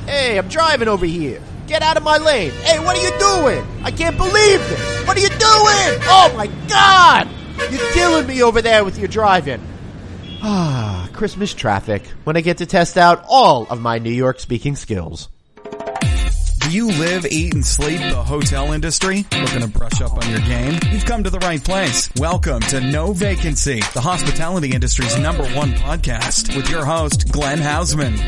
Hey, I'm driving over here. Get out of my lane. Hey, what are you doing? I can't believe this. What are you doing? Oh my God! You're killing me over there with your driving. Christmas traffic, when I get to test out all of my New York speaking skills. Do you live, eat, and sleep the hotel industry? Looking to brush up on your game? You've come to the right place. Welcome to No Vacancy, the hospitality industry's #1 podcast with your host, Glenn Hausman.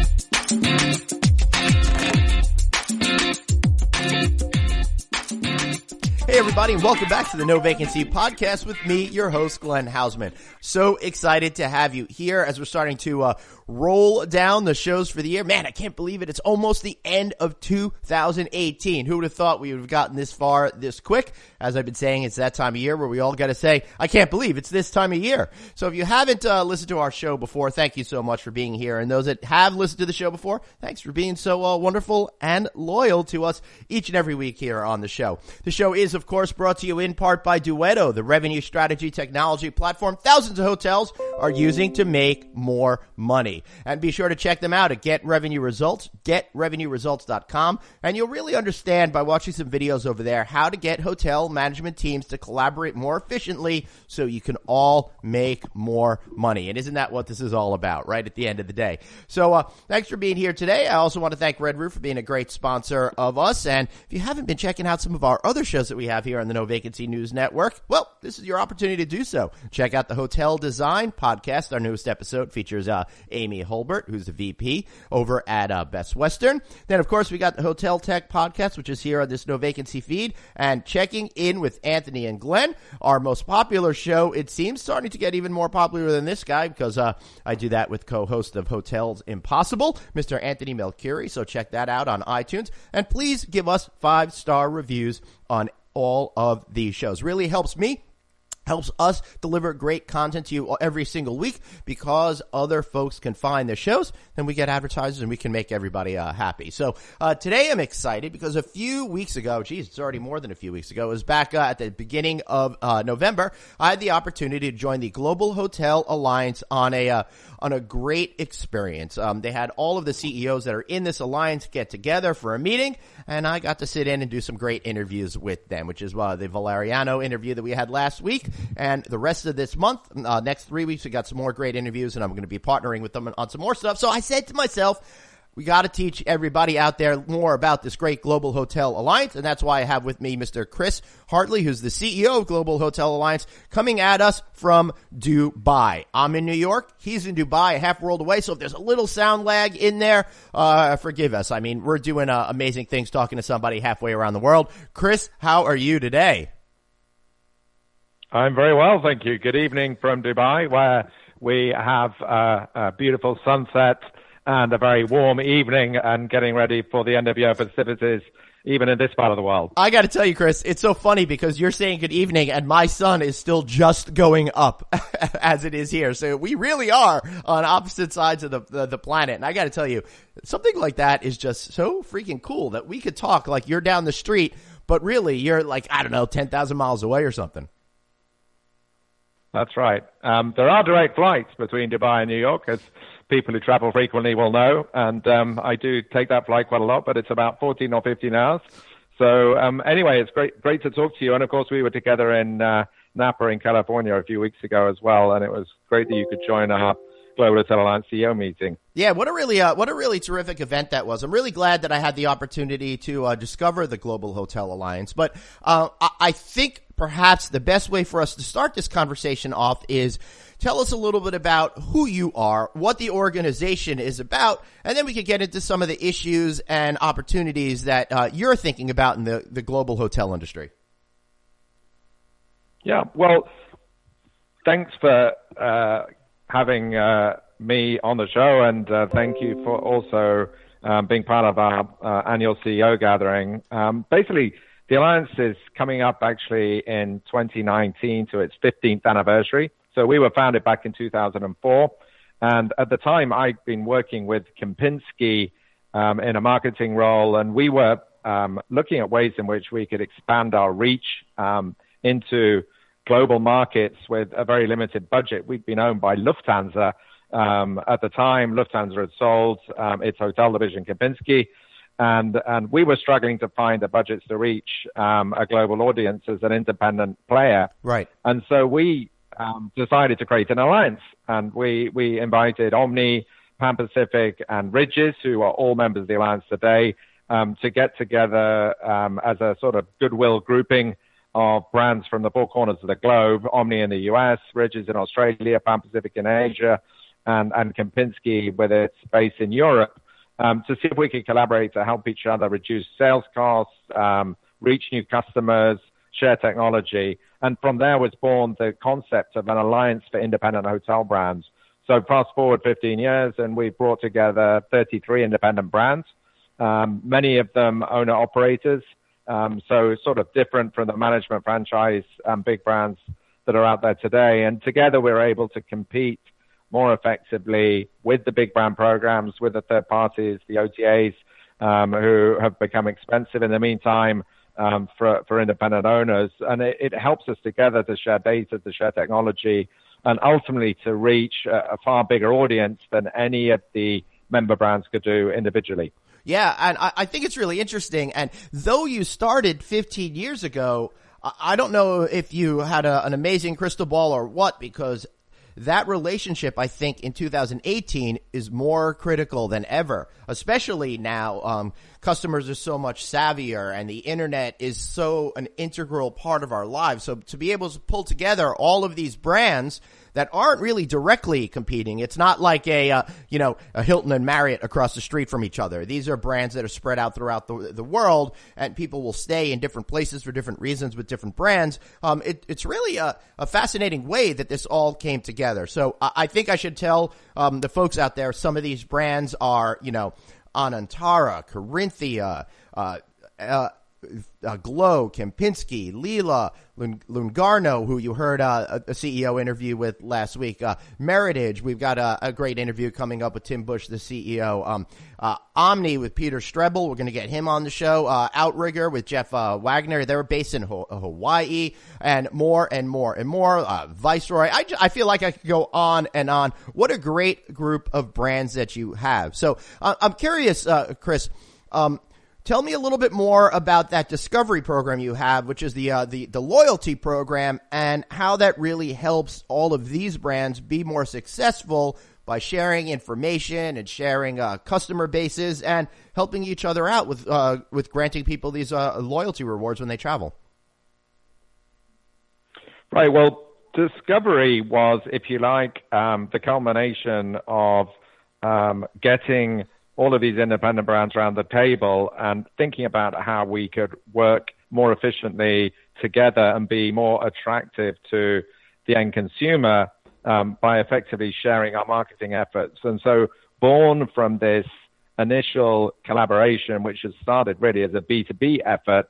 Hey everybody, and welcome back to the No Vacancy podcast with me, your host, Glenn Hausman. So excited to have you here as we're starting to roll down the shows for the year. Man, I can't believe it. It's almost the end of 2018. Who would have thought we would have gotten this far this quick? As I've been saying, it's that time of year where we all got to say, I can't believe it's this time of year. So if you haven't listened to our show before, thank you so much for being here. And those that have listened to the show before, thanks for being so wonderful and loyal to us each and every week here on the show. The show is, of course, brought to you in part by Duetto, the revenue strategy technology platform thousands of hotels are using to make more money. And be sure to check them out at Get Revenue Results, getrevenueresults.com. And you'll really understand by watching some videos over there how to get hotel management teams to collaborate more efficiently so you can all make more money. And isn't that what this is all about, right, at the end of the day? So thanks for being here today. I also want to thank Red Roof for being a great sponsor of us. And if you haven't been checking out some of our other shows that we have here on the No Vacancy News Network, well, this is your opportunity to do so. Check out the Hotel Design Podcast. Our newest episode features Amy Holbert, who's the VP over at Best Western. Then, of course, we got the Hotel Tech Podcast, which is here on this No Vacancy feed. And checking in with Anthony and Glenn, our most popular show, it seems, starting to get even more popular than this guy because I do that with co-host of Hotels Impossible, Mr. Anthony Melchiori. So check that out on iTunes. And please give us 5-star reviews on all of these shows. Really helps me, helps us deliver great content to you every single week because other folks can find the shows, then we get advertisers and we can make everybody happy. So today I'm excited because a few weeks ago, it's already more than a few weeks ago, it was back at the beginning of November, I had the opportunity to join the Global Hotel Alliance on a great experience. They had all of the CEOs that are in this alliance get together for a meeting, and I got to sit in and do some great interviews with them, which is the Valeriano interview that we had last week. And the rest of this month, next 3 weeks, we got some more great interviews, and I'm going to be partnering with them on some more stuff. So I said to myself, we got to teach everybody out there more about this great Global Hotel Alliance, and that's why I have with me Mr. Chris Hartley, who's the CEO of Global Hotel Alliance, coming at us from Dubai. I'm in New York. He's in Dubai, a half world away, so if there's a little sound lag in there, forgive us. I mean, we're doing amazing things talking to somebody halfway around the world. Chris, how are you today? I'm very well, thank you. Good evening from Dubai, where we have a beautiful sunset and a very warm evening and getting ready for the end of year festivities, even in this part of the world. I got to tell you, Chris, it's so funny because you're saying good evening and my sun is still just going up as it is here. So we really are on opposite sides of the planet. And I got to tell you, something like that is just so freaking cool that we could talk like you're down the street, but really you're like, 10,000 miles away or something. That's right. There are direct flights between Dubai and New York, as people who travel frequently will know. And I do take that flight quite a lot, but it's about 14 or 15 hours. So anyway, it's great to talk to you. And, of course, we were together in Napa in California a few weeks ago as well. And it was great that you could join our Global Hotel Alliance CEO meeting. Yeah, what a really terrific event that was. I'm really glad that I had the opportunity to discover the Global Hotel Alliance. But I think perhaps the best way for us to start this conversation off is tell us a little bit about who you are, what the organization is about, and then we could get into some of the issues and opportunities that you're thinking about in the global hotel industry. Yeah, well, thanks for having me on the show, and thank you for also being part of our annual CEO gathering. Basically, the Alliance is coming up actually in 2019 to its 15th anniversary. So we were founded back in 2004. And at the time, I'd been working with Kempinski in a marketing role, and we were looking at ways in which we could expand our reach into global markets with a very limited budget. We'd been owned by Lufthansa At the time, Lufthansa had sold its hotel division, Kempinski, and we were struggling to find the budgets to reach a global audience as an independent player. Right. And so we decided to create an alliance, and we invited Omni, Pan Pacific, and Ridges, who are all members of the alliance today, to get together as a sort of goodwill grouping of brands from the four corners of the globe: Omni in the US, Ridges in Australia, Pan Pacific in Asia, and Kempinski with its base in Europe, to see if we could collaborate to help each other reduce sales costs, reach new customers, share technology. And from there was born the concept of an alliance for independent hotel brands. So fast forward 15 years, and we've brought together 33 independent brands, many of them owner-operators, so sort of different from the management franchise big brands that are out there today. And together we're able to compete more effectively with the big brand programs, with the third parties, the OTAs, who have become expensive in the meantime for independent owners. And it helps us together to share data, to share technology, and ultimately to reach a far bigger audience than any of the member brands could do individually. Yeah, and I think it's really interesting. And though you started 15 years ago, I don't know if you had an amazing crystal ball or what, because that relationship, I think, in 2018 is more critical than ever, especially now. Customers are so much savvier, and the internet is so an integral part of our lives. So to be able to pull together all of these brands that aren't really directly competing, it's not like a Hilton and Marriott across the street from each other. These are brands that are spread out throughout the world, and people will stay in different places for different reasons with different brands. It's really a fascinating way that this all came together. So I think I should tell the folks out there, some of these brands are, Anantara, Corinthia, Glow, Kempinski, Leela, Lungarno, who you heard a CEO interview with last week, Meritage. We've got a great interview coming up with Tim Bush, the CEO. Omni with Peter Strebel. We're going to get him on the show. Outrigger with Jeff Wagner. They're based in Hawaii, and more and more and more. Viceroy. I feel like I could go on and on. What a great group of brands that you have. So I'm curious, Chris, tell me a little bit more about that discovery program you have, which is the loyalty program, and how that really helps all of these brands be more successful by sharing information and sharing customer bases and helping each other out with granting people these loyalty rewards when they travel. Right. Well, discovery was, if you like, the culmination of getting all of these independent brands around the table and thinking about how we could work more efficiently together and be more attractive to the end consumer by effectively sharing our marketing efforts. And so born from this initial collaboration, which has started really as a B2B effort,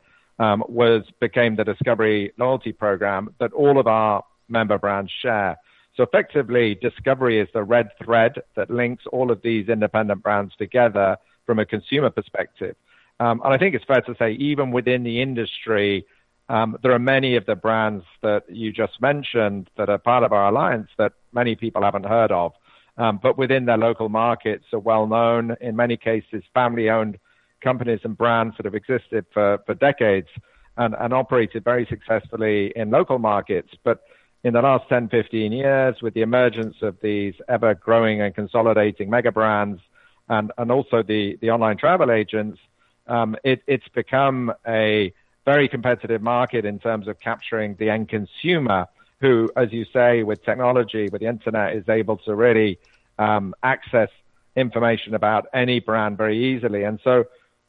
became the Discovery Loyalty Program that all of our member brands share. So effectively, Discovery is the red thread that links all of these independent brands together from a consumer perspective. And I think it's fair to say, even within the industry, there are many of the brands that you just mentioned that are part of our alliance that many people haven't heard of, but within their local markets are well known, in many cases, family-owned companies and brands that have existed for decades and operated very successfully in local markets. But in the last 10, 15 years, with the emergence of these ever-growing and consolidating mega brands and also the online travel agents, it's become a very competitive market in terms of capturing the end consumer who, as you say, with technology, with the internet, is able to really access information about any brand very easily. And so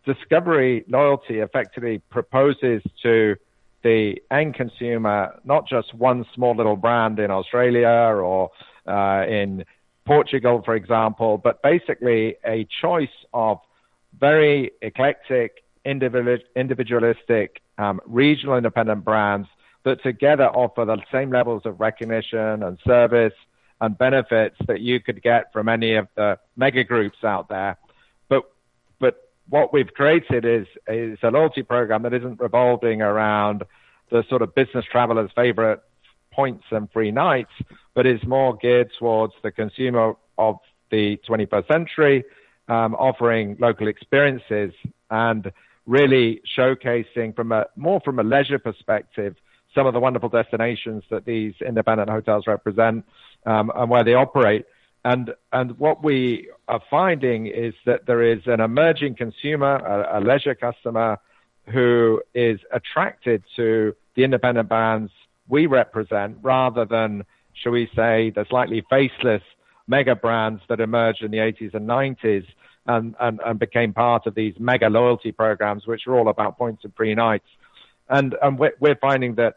Discovery Loyalty effectively proposes to the end consumer not just one small little brand in Australia or in Portugal, for example, but basically a choice of very eclectic, individualistic, regional independent brands that together offer the same levels of recognition and service and benefits that you could get from any of the mega groups out there. But what we've created is a loyalty program that isn't revolving around the sort of business travelers' favorite points and free nights, but is more geared towards the consumer of the 21st century, offering local experiences and really showcasing from a leisure perspective some of the wonderful destinations that these independent hotels represent, and where they operate. And what we are finding is that there is an emerging consumer, a leisure customer, who is attracted to the independent brands we represent rather than, shall we say, the slightly faceless mega brands that emerged in the 80s and 90s and became part of these mega loyalty programs, which are all about points and free nights. And we're finding that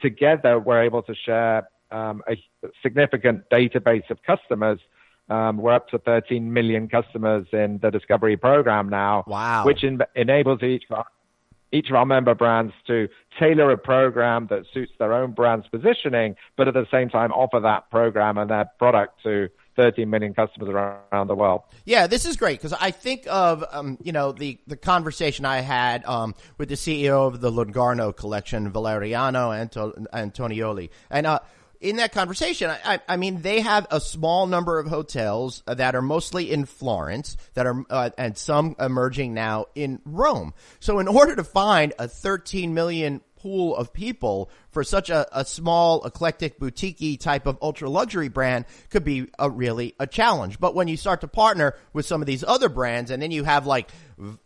together we're able to share a significant database of customers. We're up to 13 million customers in the Discovery program now. Wow. Which enables each of our member brands to tailor a program that suits their own brand's positioning, but at the same time offer that program and that product to 13 million customers around the world. Yeah, this is great because I think of, the conversation I had with the CEO of the Lungarno collection, Valeriano Antonioli. And in that conversation, I mean, they have a small number of hotels that are mostly in Florence that are, and some emerging now in Rome. So in order to find a 13 million pool of people for such a small, eclectic, boutique-y type of ultra-luxury brand could be really a challenge. But when you start to partner with some of these other brands, and then you have like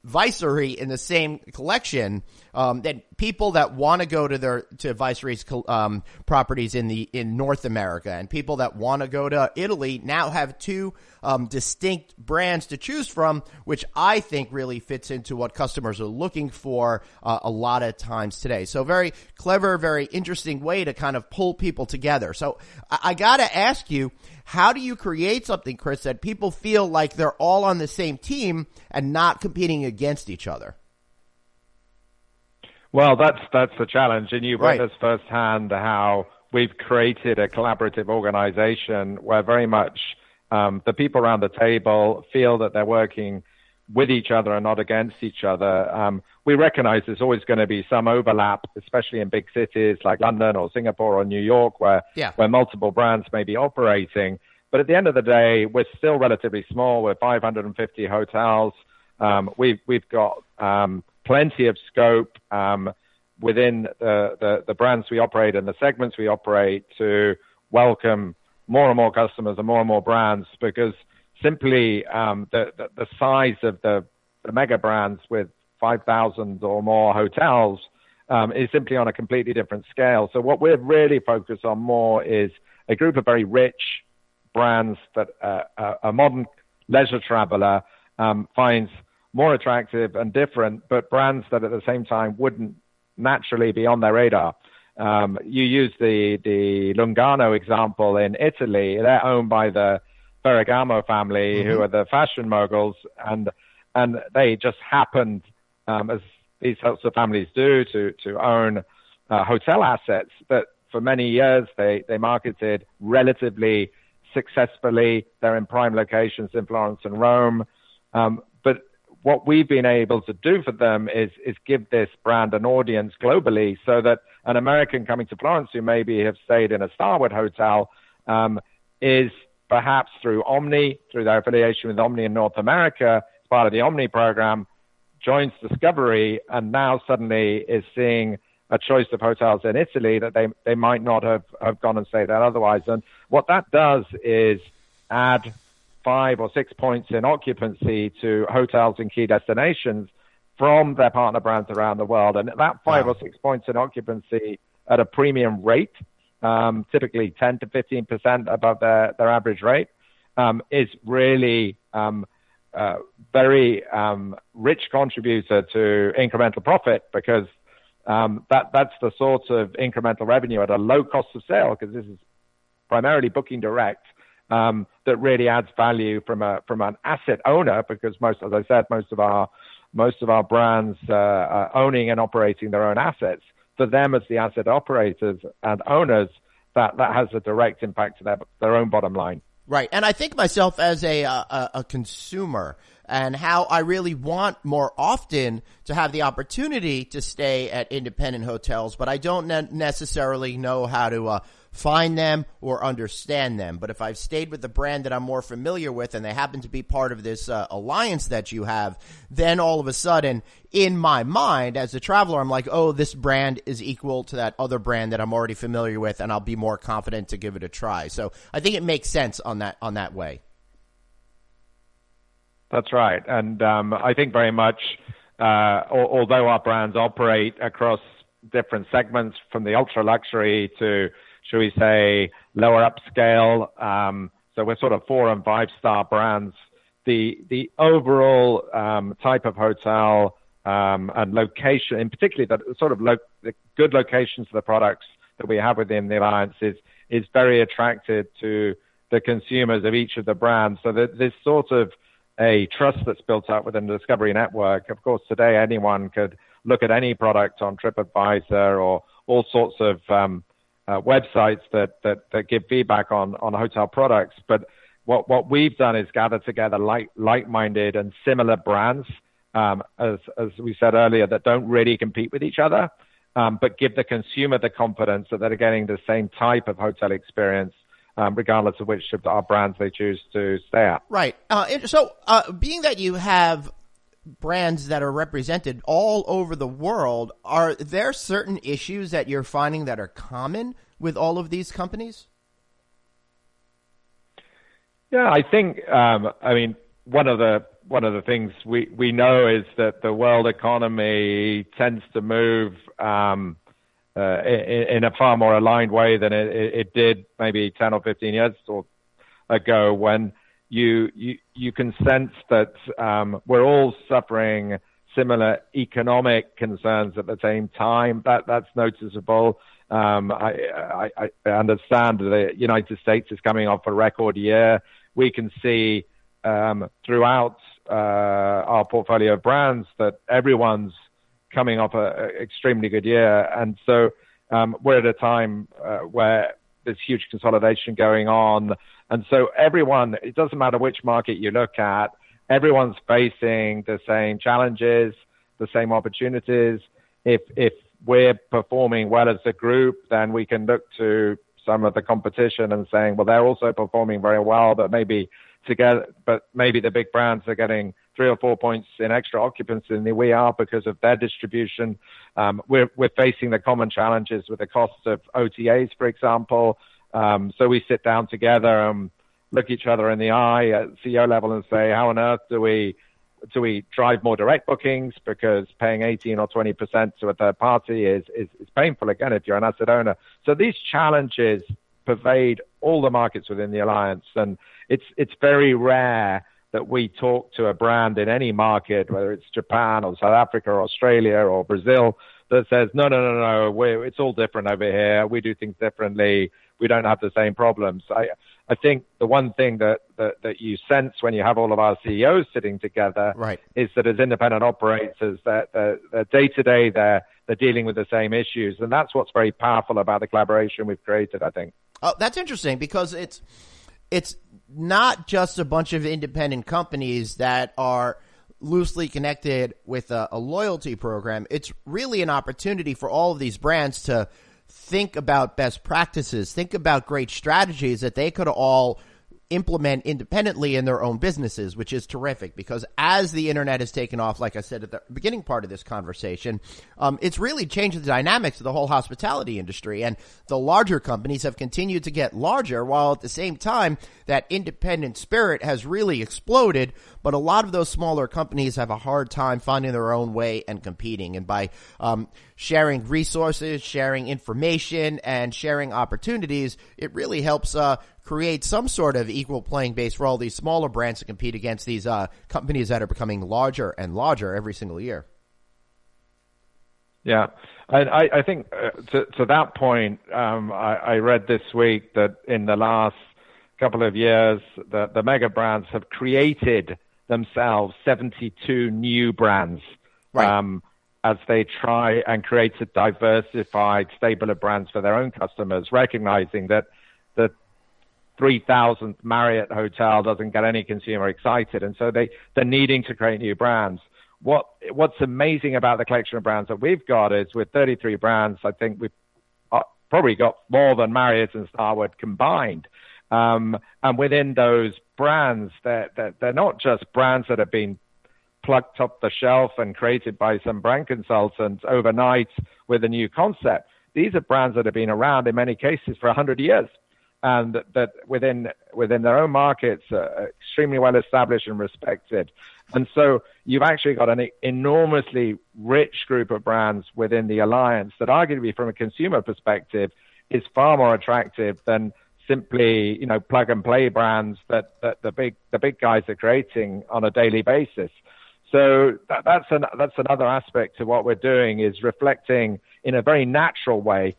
Viceroy in the same collection, then people that want to go to Viceroy's properties in North America, and people that want to go to Italy now have two distinct brands to choose from, which I think really fits into what customers are looking for a lot of times today. So very clever, very interesting way to kind of pull people together. So I got to ask you, how do you create something, Chris, that people feel like they're all on the same team and not competing against each other? Well, that's the challenge, and you've Right. witnessed firsthand how we've created a collaborative organization where very much the people around the table feel that they're working with each other and not against each other. We recognize there's always going to be some overlap, especially in big cities like London or Singapore or New York, where multiple brands may be operating. But at the end of the day, we're still relatively small. We're 550 hotels. We've got plenty of scope within the brands we operate and the segments we operate to welcome more and more customers and more brands, because simply the size of the mega brands with 5,000 or more hotels is simply on a completely different scale. So what we're really focused on more is a group of very rich brands that a modern leisure traveler finds more attractive and different, but brands that at the same time wouldn't naturally be on their radar. You use the Lungarno example in Italy. They're owned by the Ferragamo family, who are the fashion moguls, and they just happened, as these sorts of families do, to own hotel assets that for many years they marketed relatively successfully. They're in prime locations in Florence and Rome. But what we've been able to do for them is give this brand an audience globally, so that an American coming to Florence who maybe have stayed in a Starwood hotel is perhaps through Omni, through their affiliation with Omni in North America, as part of the Omni program, joins Discovery, and now suddenly is seeing a choice of hotels in Italy that they might not have gone and stayed there otherwise. And what that does is add 5 or 6 points in occupancy to hotels in key destinations from their partner brands around the world. And that 5 or 6 points in occupancy at a premium rate, typically 10 to 15% above their average rate, is really very rich contributor to incremental profit, because that's the sort of incremental revenue at a low cost of sale, because this is primarily booking direct, that really adds value from an asset owner, because most of our brands are owning and operating their own assets. For them as the asset operators and owners, that has a direct impact to their own bottom line. Right. And I think myself as a consumer, and how I really want more often to have the opportunity to stay at independent hotels, but I don't necessarily know how to find them or understand them. But if I've stayed with the brand that I'm more familiar with and they happen to be part of this alliance that you have, then all of a sudden in my mind as a traveler, I'm like, oh, this brand is equal to that other brand that I'm already familiar with, and I'll be more confident to give it a try. So I think it makes sense on that way. That's right. And I think very much, although our brands operate across different segments from the ultra luxury to, shall we say, lower upscale, so we're sort of 4 and 5 star brands, the overall type of hotel and location, in particular, the sort of the good locations for the products that we have within the alliance is very attractive to the consumers of each of the brands. So this sort of a trust that's built up within the Discovery Network. Of course, today anyone could look at any product on TripAdvisor or all sorts of websites that give feedback on hotel products. But what we've done is gather together like-minded and similar brands, as we said earlier, that don't really compete with each other, but give the consumer the confidence that they're getting the same type of hotel experience, regardless of which of our brands they choose to stay at. Right. So being that you have brands that are represented all over the world, are there certain issues that you're finding that are common with all of these companies? Yeah, I think, one of the things we know is that the world economy tends to move in a far more aligned way than it did maybe 10 or 15 years ago, when you can sense that we're all suffering similar economic concerns at the same time. That's noticeable. I understand the United States is coming off a record year. We can see throughout our portfolio of brands that everyone's coming off an extremely good year. And so we're at a time where there's huge consolidation going on. And so everyone, it doesn't matter which market you look at, everyone's facing the same challenges, the same opportunities. If we're performing well as a group, then we can look to some of the competition and saying, well, they're also performing very well, but maybe the big brands are getting 3 or 4 points in extra occupancy than we are because of their distribution. We're facing the common challenges with the cost of OTAs, for example. So we sit down together and look each other in the eye at CEO level and say, how on earth do we drive more direct bookings, because paying 18 or 20% to a third party is painful, again, if you're an asset owner. So these challenges pervade all the markets within the alliance, and it's very rare that we talk to a brand in any market, whether it's Japan or South Africa or Australia or Brazil, that says, no, it's all different over here. We do things differently. We don't have the same problems. I think the one thing that you sense when you have all of our CEOs sitting together, right, is that as independent operators, that day to day they're dealing with the same issues, and that's what's very powerful about the collaboration we've created, I think. Oh, that's interesting, because it's not just a bunch of independent companies that are loosely connected with a loyalty program. It's really an opportunity for all of these brands to think about best practices, think about great strategies that they could all implement independently in their own businesses, which is terrific, because as the internet has taken off, like I said at the beginning part of this conversation, it's really changed the dynamics of the whole hospitality industry, and the larger companies have continued to get larger, while at the same time that independent spirit has really exploded. But a lot of those smaller companies have a hard time finding their own way and competing, and by sharing resources, sharing information, and sharing opportunities, it really helps create some sort of equal playing base for all these smaller brands to compete against these companies that are becoming larger and larger every single year. Yeah, I think to that point, I read this week that in the last couple of years, the mega brands have created themselves 72 new brands, right, as they try and create a diversified stable of brands for their own customers, recognizing that 3,000th Marriott hotel doesn't get any consumer excited. And so they're needing to create new brands. What's amazing about the collection of brands that we've got is with 33 brands, I think we've probably got more than Marriott and Starwood combined. And within those brands, they're not just brands that have been plucked off the shelf and created by some brand consultants overnight with a new concept. These are brands that have been around in many cases for 100 years, and that within their own markets are extremely well established and respected. And so you've actually got an enormously rich group of brands within the alliance that arguably from a consumer perspective is far more attractive than simply, plug and play brands that the big guys are creating on a daily basis. So that's another aspect to what we're doing, is reflecting in a very natural way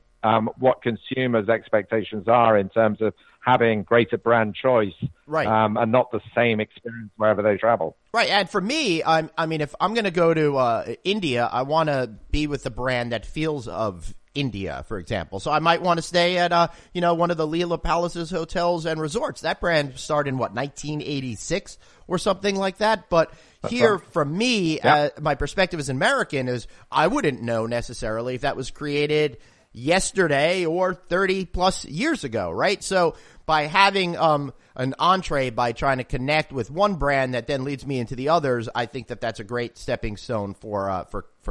what consumers' expectations are in terms of having greater brand choice, right? And not the same experience wherever they travel. Right. And for me, I mean, if I'm going to go to India, I want to be with the brand that feels of India, for example. So I might want to stay at, one of the Leela Palaces hotels and resorts. That brand started in 1986 or something like that. But here, from me, my perspective as an American is I wouldn't know necessarily if that was created yesterday or 30 plus years ago, right? So by having an entree, by trying to connect with one brand that then leads me into the others, I think that that's a great stepping stone for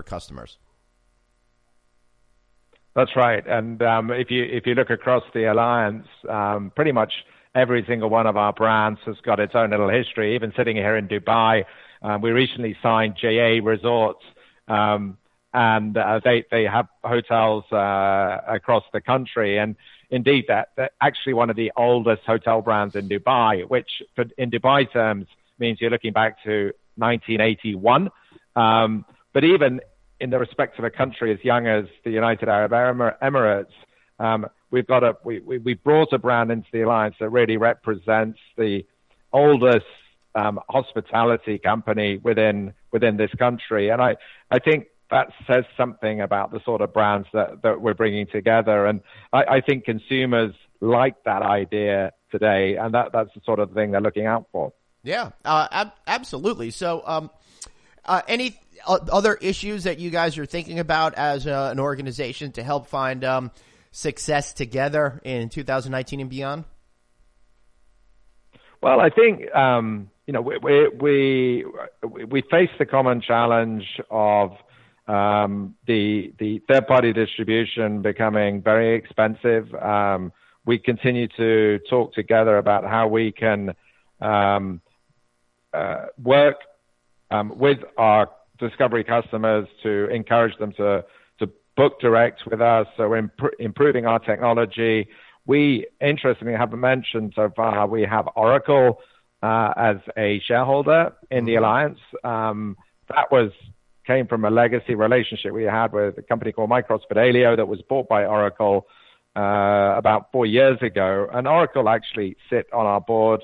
customers. That's right. And if you look across the alliance, pretty much every single one of our brands has got its own little history. Even sitting here in Dubai, we recently signed JA Resorts, and they have hotels across the country. And indeed, they're actually one of the oldest hotel brands in Dubai, which in Dubai terms means you're looking back to 1981. But even in the respect of a country as young as the United Arab Emirates, we brought a brand into the alliance that really represents the oldest hospitality company within this country. And I think that says something about the sort of brands that we're bringing together. And I think consumers like that idea today, and that's the sort of thing they're looking out for. Yeah, absolutely. So any other issues that you guys are thinking about as an organization to help find success together in 2019 and beyond? Well, I think we face the common challenge of the third-party distribution becoming very expensive. We continue to talk together about how we can work with our discovery customers to encourage them to book direct with us. So we're improving our technology. We, interestingly, haven't mentioned so far, we have Oracle as a shareholder in the alliance. That came from a legacy relationship we had with a company called Micros Fidelio that was bought by Oracle about 4 years ago. And Oracle actually sit on our board.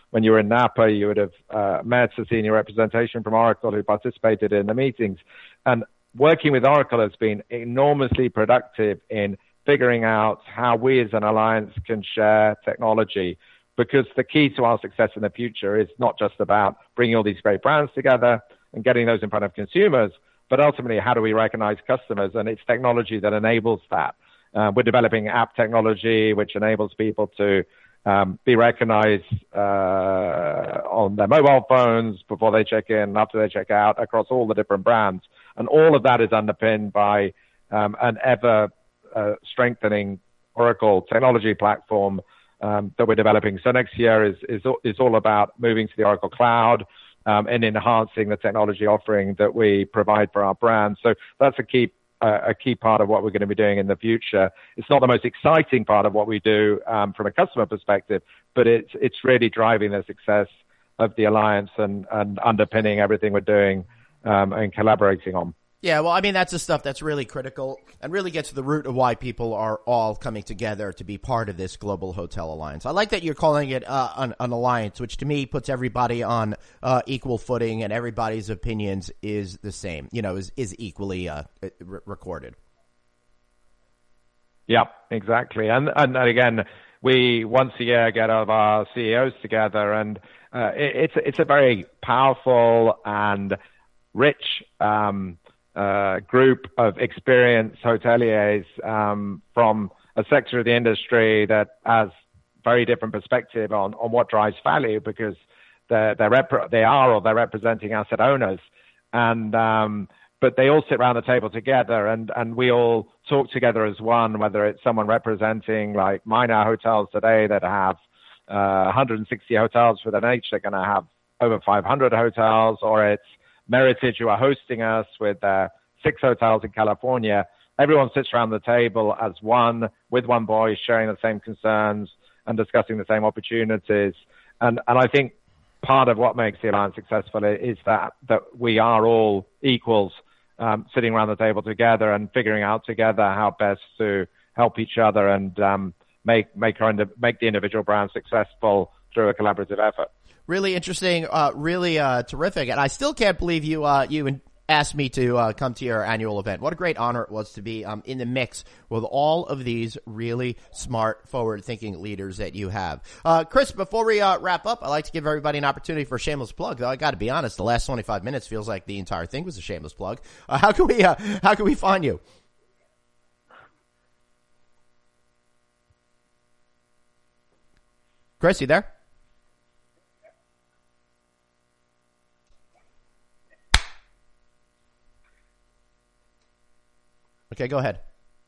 When you were in Napa, you would have met a senior representation from Oracle who participated in the meetings. And working with Oracle has been enormously productive in figuring out how we as an alliance can share technology, because the key to our success in the future is not just about bringing all these great brands together and getting those in front of consumers, but ultimately how do we recognize customers? And it's technology that enables that. We're developing app technology which enables people to be recognized on their mobile phones before they check in, after they check out, across all the different brands. And all of that is underpinned by an ever strengthening Oracle technology platform that we're developing. So next year is all about moving to the Oracle Cloud and enhancing the technology offering that we provide for our brands. So that's a key part of what we're going to be doing in the future. It's not the most exciting part of what we do from a customer perspective, but it's really driving the success of the alliance and underpinning everything we're doing and collaborating on. Yeah, well, I mean, that's the stuff that's really critical and really gets to the root of why people are all coming together to be part of this global hotel alliance. I like that you're calling it an alliance, which to me puts everybody on equal footing and everybody's opinions is the same, is equally recorded. Yeah, exactly. And again, we once a year get all of our CEOs together, and it's a very powerful and rich group of experienced hoteliers from a sector of the industry that has very different perspective on what drives value, because they're representing asset owners, and but they all sit around the table together, and we all talk together as one, whether it's someone representing like Minor Hotels today that have 160 hotels with an H, they're going to have over 500 hotels, or it's Meritage who are hosting us with 6 hotels in California. Everyone sits around the table as one, with one voice, sharing the same concerns and discussing the same opportunities. And I think part of what makes the Alliance successful is that we are all equals, sitting around the table together and figuring out together how best to help each other and make the individual brand successful through a collaborative effort. Really interesting, really terrific. And I still can't believe you asked me to come to your annual event. What a great honor it was to be in the mix with all of these really smart, forward-thinking leaders that you have. Chris, before we wrap up, I'd like to give everybody an opportunity for a shameless plug. Though I got to be honest, the last 25 minutes feels like the entire thing was a shameless plug. How can we find you? Chris, you there? Okay, go ahead.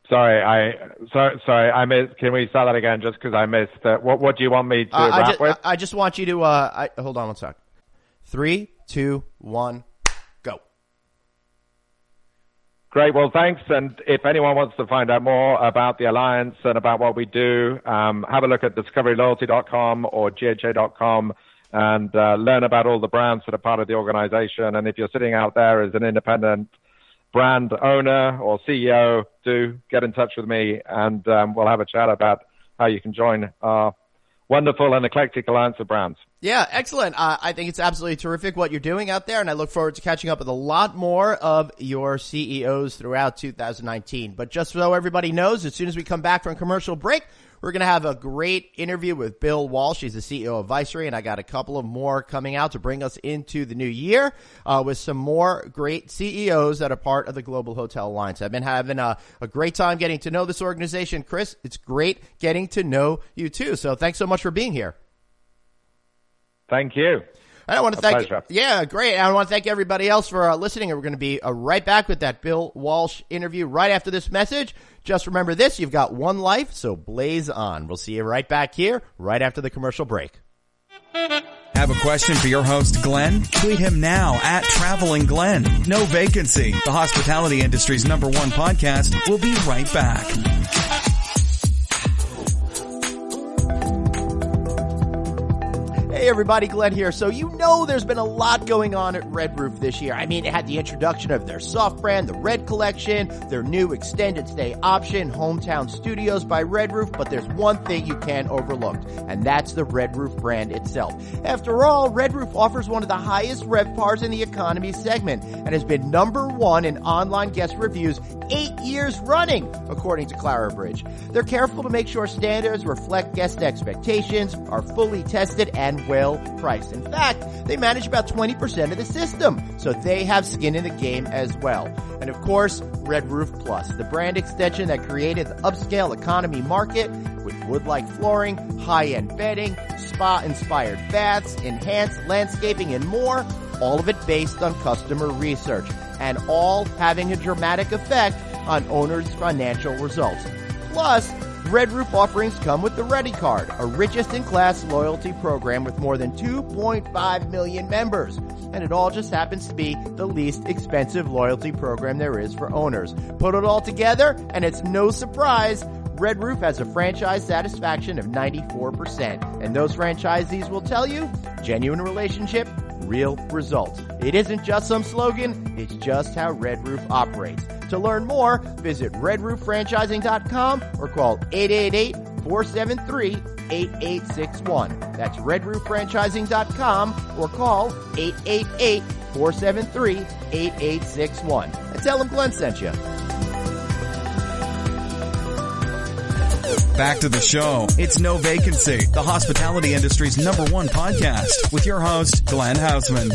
Sorry, I missed. Can we start that again? Just because I missed. What do you want me to wrap with? I just want you to. Hold on one sec. 3, 2, 1, go. Great. Well, thanks. And if anyone wants to find out more about the Alliance and about what we do, have a look at discoveryloyalty.com or gha.com and learn about all the brands that are part of the organization. And if you're sitting out there as an independent brand owner or CEO, do get in touch with me, and we'll have a chat about how you can join our wonderful and eclectic alliance of brands. Yeah, excellent. I think it's absolutely terrific what you're doing out there, and I look forward to catching up with a lot more of your CEOs throughout 2019. But just so everybody knows, as soon as we come back from commercial break, we're going to have a great interview with Bill Walshe. He's the CEO of Viceroy, and I got a couple of more coming out to bring us into the new year with some more great CEOs that are part of the Global Hotel Alliance. I've been having a great time getting to know this organization. Chris, it's great getting to know you too. So thanks so much for being here. Thank you. I want to thank pleasure. Yeah, great. I want to thank everybody else for listening. And we're going to be right back with that Bill Walshe interview right after this message. Just remember this, you've got one life, so blaze on. We'll see you right back here right after the commercial break. Have a question for your host, Glenn? Tweet him now at Traveling Glenn. No vacancy. The hospitality industry's #1 podcast. We'll be right back. Hey everybody, Glenn here. So you know there's been a lot going on at Red Roof this year. I mean, it had the introduction of their soft brand, the Red Collection, their new extended stay option, Hometown Studios by Red Roof, but there's one thing you can't overlook, and that's the Red Roof brand itself. After all, Red Roof offers one of the highest RevPARs in the economy segment and has been #1 in online guest reviews 8 years running, according to Clarabridge. They're careful to make sure standards reflect guest expectations, are fully tested, and well priced. In fact, they manage about 20% of the system, so they have skin in the game as well. And of course, Red Roof Plus, the brand extension that created the upscale economy market with wood-like flooring, high-end bedding, spa-inspired baths, enhanced landscaping, and more, all of it based on customer research, and all having a dramatic effect on owners' financial results. Plus, Red Roof offerings come with the Ready Card, a richest-in-class loyalty program with more than 2.5 million members. And it all just happens to be the least expensive loyalty program there is for owners. Put it all together, and it's no surprise, Red Roof has a franchise satisfaction of 94%. And those franchisees will tell you, genuine relationship, real results. It isn't just some slogan, it's just how Red Roof operates. To learn more, visit redrooffranchising.com or call 888-473-8861. That's redrooffranchising.com or call 888-473-8861. And tell them Glenn sent you. Back to the show. It's No Vacancy, the hospitality industry's #1 podcast with your host, Glenn Hausman.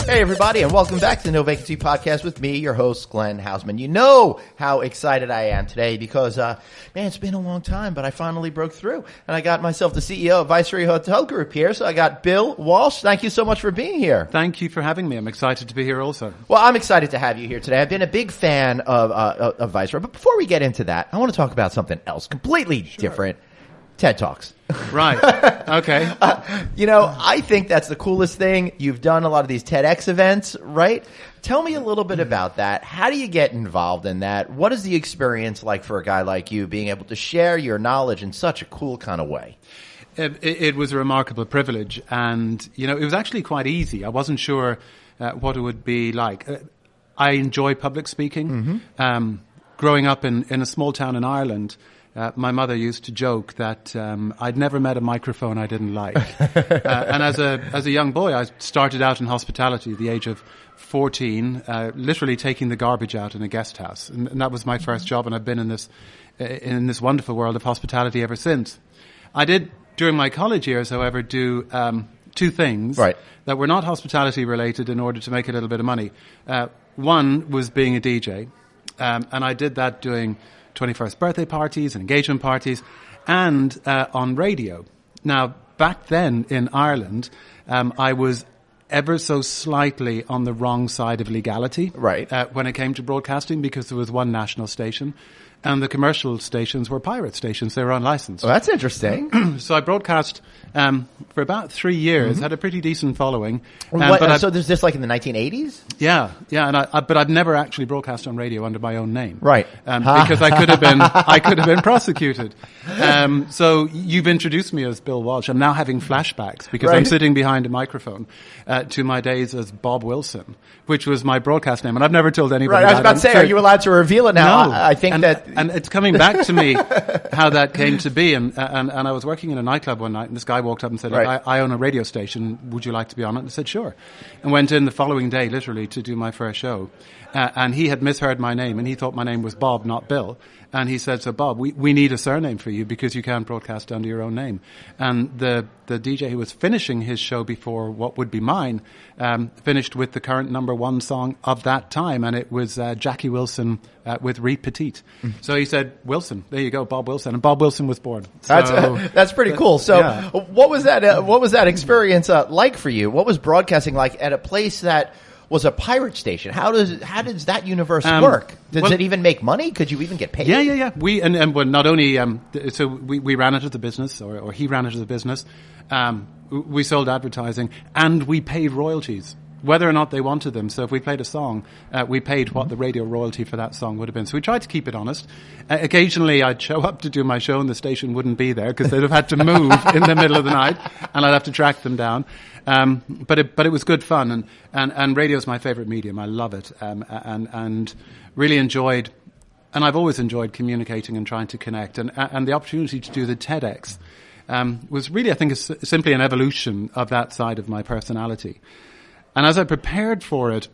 Hey everybody, and welcome back to the No Vacancy Podcast with me, your host, Glenn Hausman. You know how excited I am today because, man, it's been a long time, but I finally broke through. And I got myself the CEO of Viceroy Hotel Group here, so I got Bill Walshe. Thank you so much for being here. Thank you for having me. I'm excited to be here also. Well, I'm excited to have you here today. I've been a big fan of Viceroy, but before we get into that, I want to talk about something else, completely different. TED Talks. Right. Okay. I think that's the coolest thing. You've done a lot of these TEDx events, right? Tell me a little bit about that. How do you get involved in that? What is the experience like for a guy like you being able to share your knowledge in such a cool kind of way? It was a remarkable privilege. And, it was actually quite easy. I wasn't sure what it would be like. I enjoy public speaking. Mm-hmm. Growing up in a small town in Ireland, my mother used to joke that I'd never met a microphone I didn't like. And as a young boy, I started out in hospitality at the age of 14, literally taking the garbage out in a guest house. And that was my first job, and I've been in this wonderful world of hospitality ever since. I did, during my college years, however, do two things that were not hospitality related in order to make a little bit of money. One was being a DJ, and I did that doing 21st birthday parties and engagement parties, and on radio. Now, back then in Ireland, I was ever so slightly on the wrong side of legality when it came to broadcasting, because there was one national station, and the commercial stations were pirate stations. They were unlicensed. Well, that's interesting. So I broadcast for about 3 years, had a pretty decent following. So there's this like in the 1980s? Yeah, but I've never actually broadcast on radio under my own name, right? Because I could have been prosecuted. So you've introduced me as Bill Walshe. I'm now having flashbacks because I'm sitting behind a microphone to my days as Bob Wilson, which was my broadcast name, and I've never told anybody. Right, I was about to say, are you allowed to reveal it now? No, I think and it's coming back to me how that came to be, and I was working in a nightclub one night, and this guy walked up and said, I own a radio station, would you like to be on it? And I said, sure. And went in the following day, literally, to do my first show. And he had misheard my name, and he thought my name was Bob, not Bill. And he said, so Bob, we need a surname for you because you can't broadcast under your own name. And the DJ who was finishing his show before what would be mine, finished with the current #1 song of that time, and it was Jackie Wilson with Re Petite. Mm-hmm. So he said, Wilson, there you go, Bob Wilson. And Bob Wilson was born. So, that's pretty cool. So what was that experience like for you? What was broadcasting like at a place that was a pirate station? How does that universe work? Does it even make money? Could you even get paid? Yeah. We not only so we ran it as a business, or he ran it as a business. We sold advertising, and we paid royalties, whether or not they wanted them. So if we played a song, we paid what the radio royalty for that song would have been. So we tried to keep it honest. Occasionally I'd show up to do my show and the station wouldn't be there because they'd have had to move in the middle of the night, and I'd have to track them down. But it was good fun, and radio's my favorite medium. I love it, and really enjoyed, and I've always enjoyed communicating and trying to connect, and the opportunity to do the TEDx was really, I think, simply an evolution of that side of my personality. And as I prepared for it,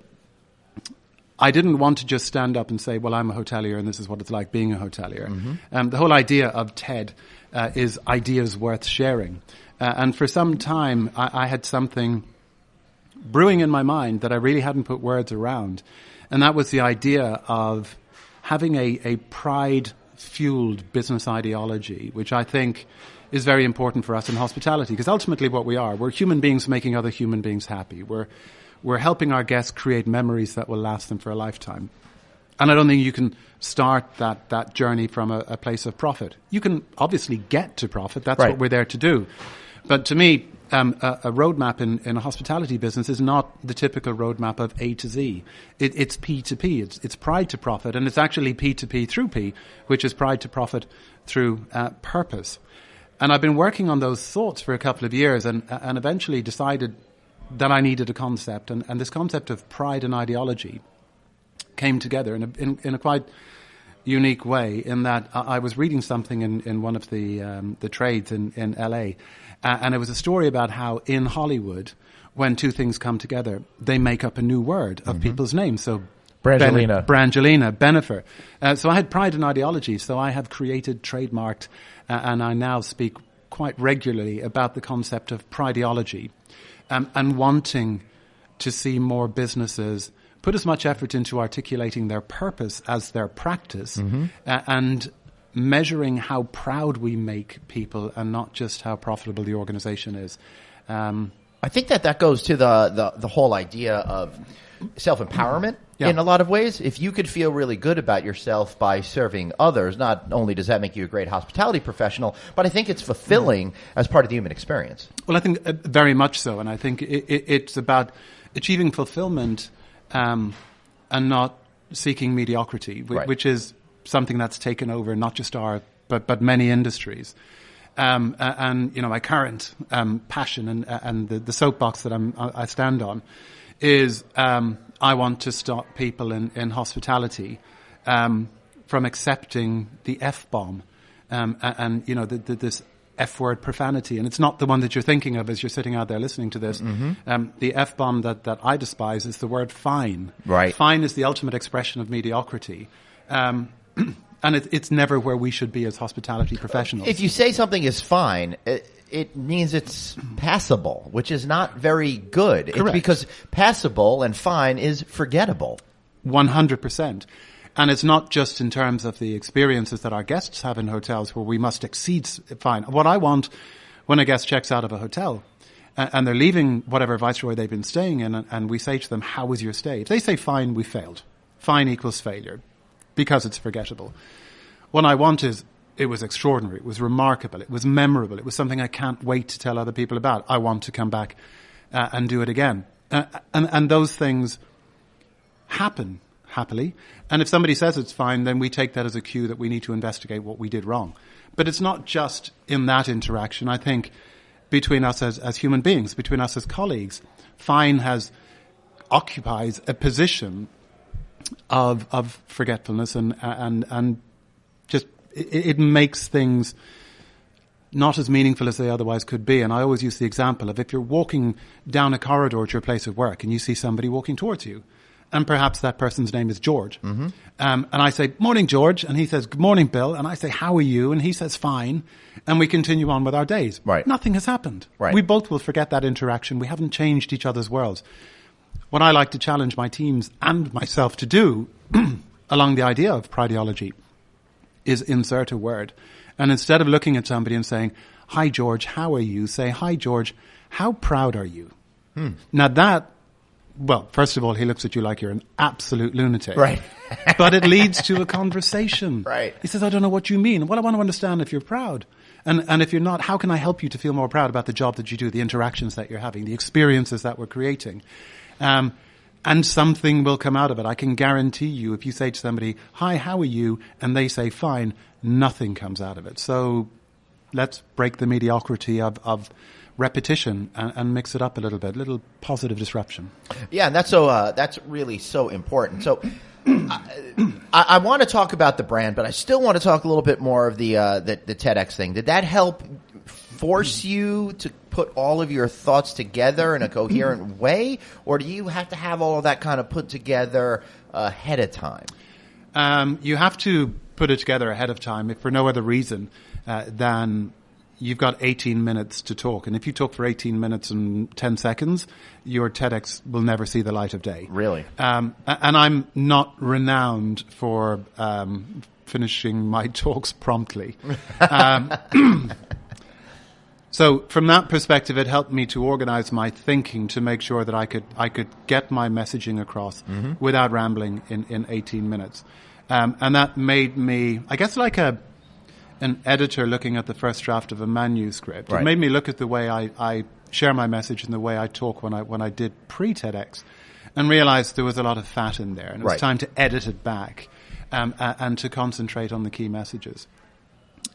I didn't want to just stand up and say, well, I'm a hotelier and this is what it's like being a hotelier. Mm-hmm. The whole idea of TED is ideas worth sharing. And for some time, I had something brewing in my mind that I really hadn't put words around. And that was the idea of having a pride-fueled business ideology, which I think is very important for us in hospitality, because ultimately what we're human beings making other human beings happy. We're helping our guests create memories that will last them for a lifetime. And I don't think you can start that journey from a place of profit. You can obviously get to profit. That's what we're there to do. But to me, a roadmap in a hospitality business is not the typical roadmap of A to Z. It's P to P. It's pride to profit. And it's actually P to P through P, which is pride to profit through purpose. And I've been working on those thoughts for a couple of years, and eventually decided that I needed a concept. And this concept of pride and ideology came together in a quite unique way, in that I was reading something in one of the trades in LA, and it was a story about how in Hollywood, when two things come together, they make up a new word of people's names. So Brangelina. Benefer. So I had pride and ideology. So I have created, trademarked, and I now speak quite regularly about the concept of prideology, and wanting to see more businesses put as much effort into articulating their purpose as their practice, and measuring how proud we make people and not just how profitable the organization is. I think that goes to the whole idea of self-empowerment in a lot of ways. If you could feel really good about yourself by serving others, not only does that make you a great hospitality professional, but I think it's fulfilling as part of the human experience. Well, I think very much so. And I think it's about achieving fulfillment and not seeking mediocrity, which is something that's taken over not just our, but many industries. And my current passion and the soapbox that I stand on is I want to stop people in hospitality from accepting the F-bomb and this F-word profanity. And it's not the one that you're thinking of as you're sitting out there listening to this. The F-bomb that I despise is the word fine. Right. Fine is the ultimate expression of mediocrity. And it's never where we should be as hospitality professionals. If you say something is fine, it means it's passable, which is not very good. Correct. It's because passable and fine is forgettable. 100%. And it's not just in terms of the experiences that our guests have in hotels where we must exceed fine. What I want when a guest checks out of a hotel and they're leaving whatever Viceroy they've been staying in, and we say to them, how was your stay? If they say fine, we failed. Fine equals failure, because it's forgettable. What I want is, it was extraordinary, it was remarkable, it was memorable, it was something I can't wait to tell other people about. I want to come back and do it again. And those things happen happily. And if somebody says it's fine, then we take that as a cue that we need to investigate what we did wrong. But it's not just in that interaction. I think between us as human beings, between us as colleagues, fine occupies a position of forgetfulness and just it makes things not as meaningful as they otherwise could be. And I always use the example of if you're walking down a corridor to your place of work and you see somebody walking towards you, and perhaps that person's name is George, and I say, morning, George, and he says, good morning, Bill, and I say, how are you? And he says, fine, and we continue on with our days. Right. Nothing has happened. Right. We both will forget that interaction. We haven't changed each other's worlds. What I like to challenge my teams and myself to do along the idea of prideology is insert a word. And instead of looking at somebody and saying, hi, George, how are you? Say, hi, George, how proud are you? Now that, well, first of all, he looks at you like you're an absolute lunatic. Right. But it leads to a conversation. Right. He says, I don't know what you mean. Well, I want to understand if you're proud. And if you're not, how can I help you to feel more proud about the job that you do, the interactions that you're having, the experiences that we're creating? And something will come out of it. I can guarantee you, if you say to somebody, hi, how are you? And they say, fine, nothing comes out of it. So let's break the mediocrity of repetition and mix it up a little bit, little positive disruption. Yeah, and that's really so important. So I want to talk about the brand, but I still want to talk a little bit more of the TEDx thing. Did that help force you to put all of your thoughts together in a coherent way, or do you have to have all of that kind of put together ahead of time? You have to put it together ahead of time, if for no other reason than you've got 18 minutes to talk. And if you talk for 18 minutes and 10 seconds, your TEDx will never see the light of day. Really? And I'm not renowned for finishing my talks promptly. So from that perspective, it helped me to organize my thinking to make sure that I could get my messaging across without rambling in 18 minutes. And that made me, I guess, like an editor looking at the first draft of a manuscript. Right. It made me look at the way I share my message and the way I talk when I did pre-TEDx, and realized there was a lot of fat in there, and it was time to edit it back and to concentrate on the key messages.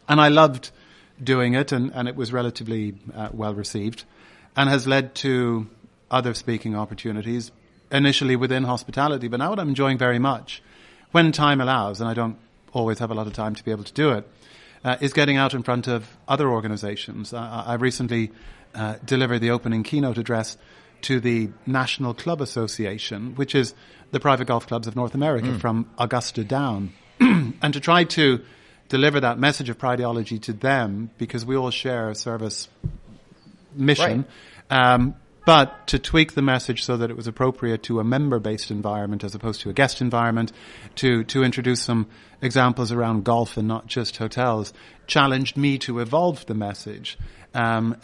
And I loved doing it, and it was relatively well received, and has led to other speaking opportunities, initially within hospitality, but now what I'm enjoying very much, when time allows, and I don't always have a lot of time to be able to do it, is getting out in front of other organizations. I recently delivered the opening keynote address to the National Club Association, which is the private golf clubs of North America, from Augusta down, and to try to deliver that message of prideology to them, because we all share a service mission, but to tweak the message so that it was appropriate to a member-based environment as opposed to a guest environment, to introduce some examples around golf and not just hotels, challenged me to evolve the message. And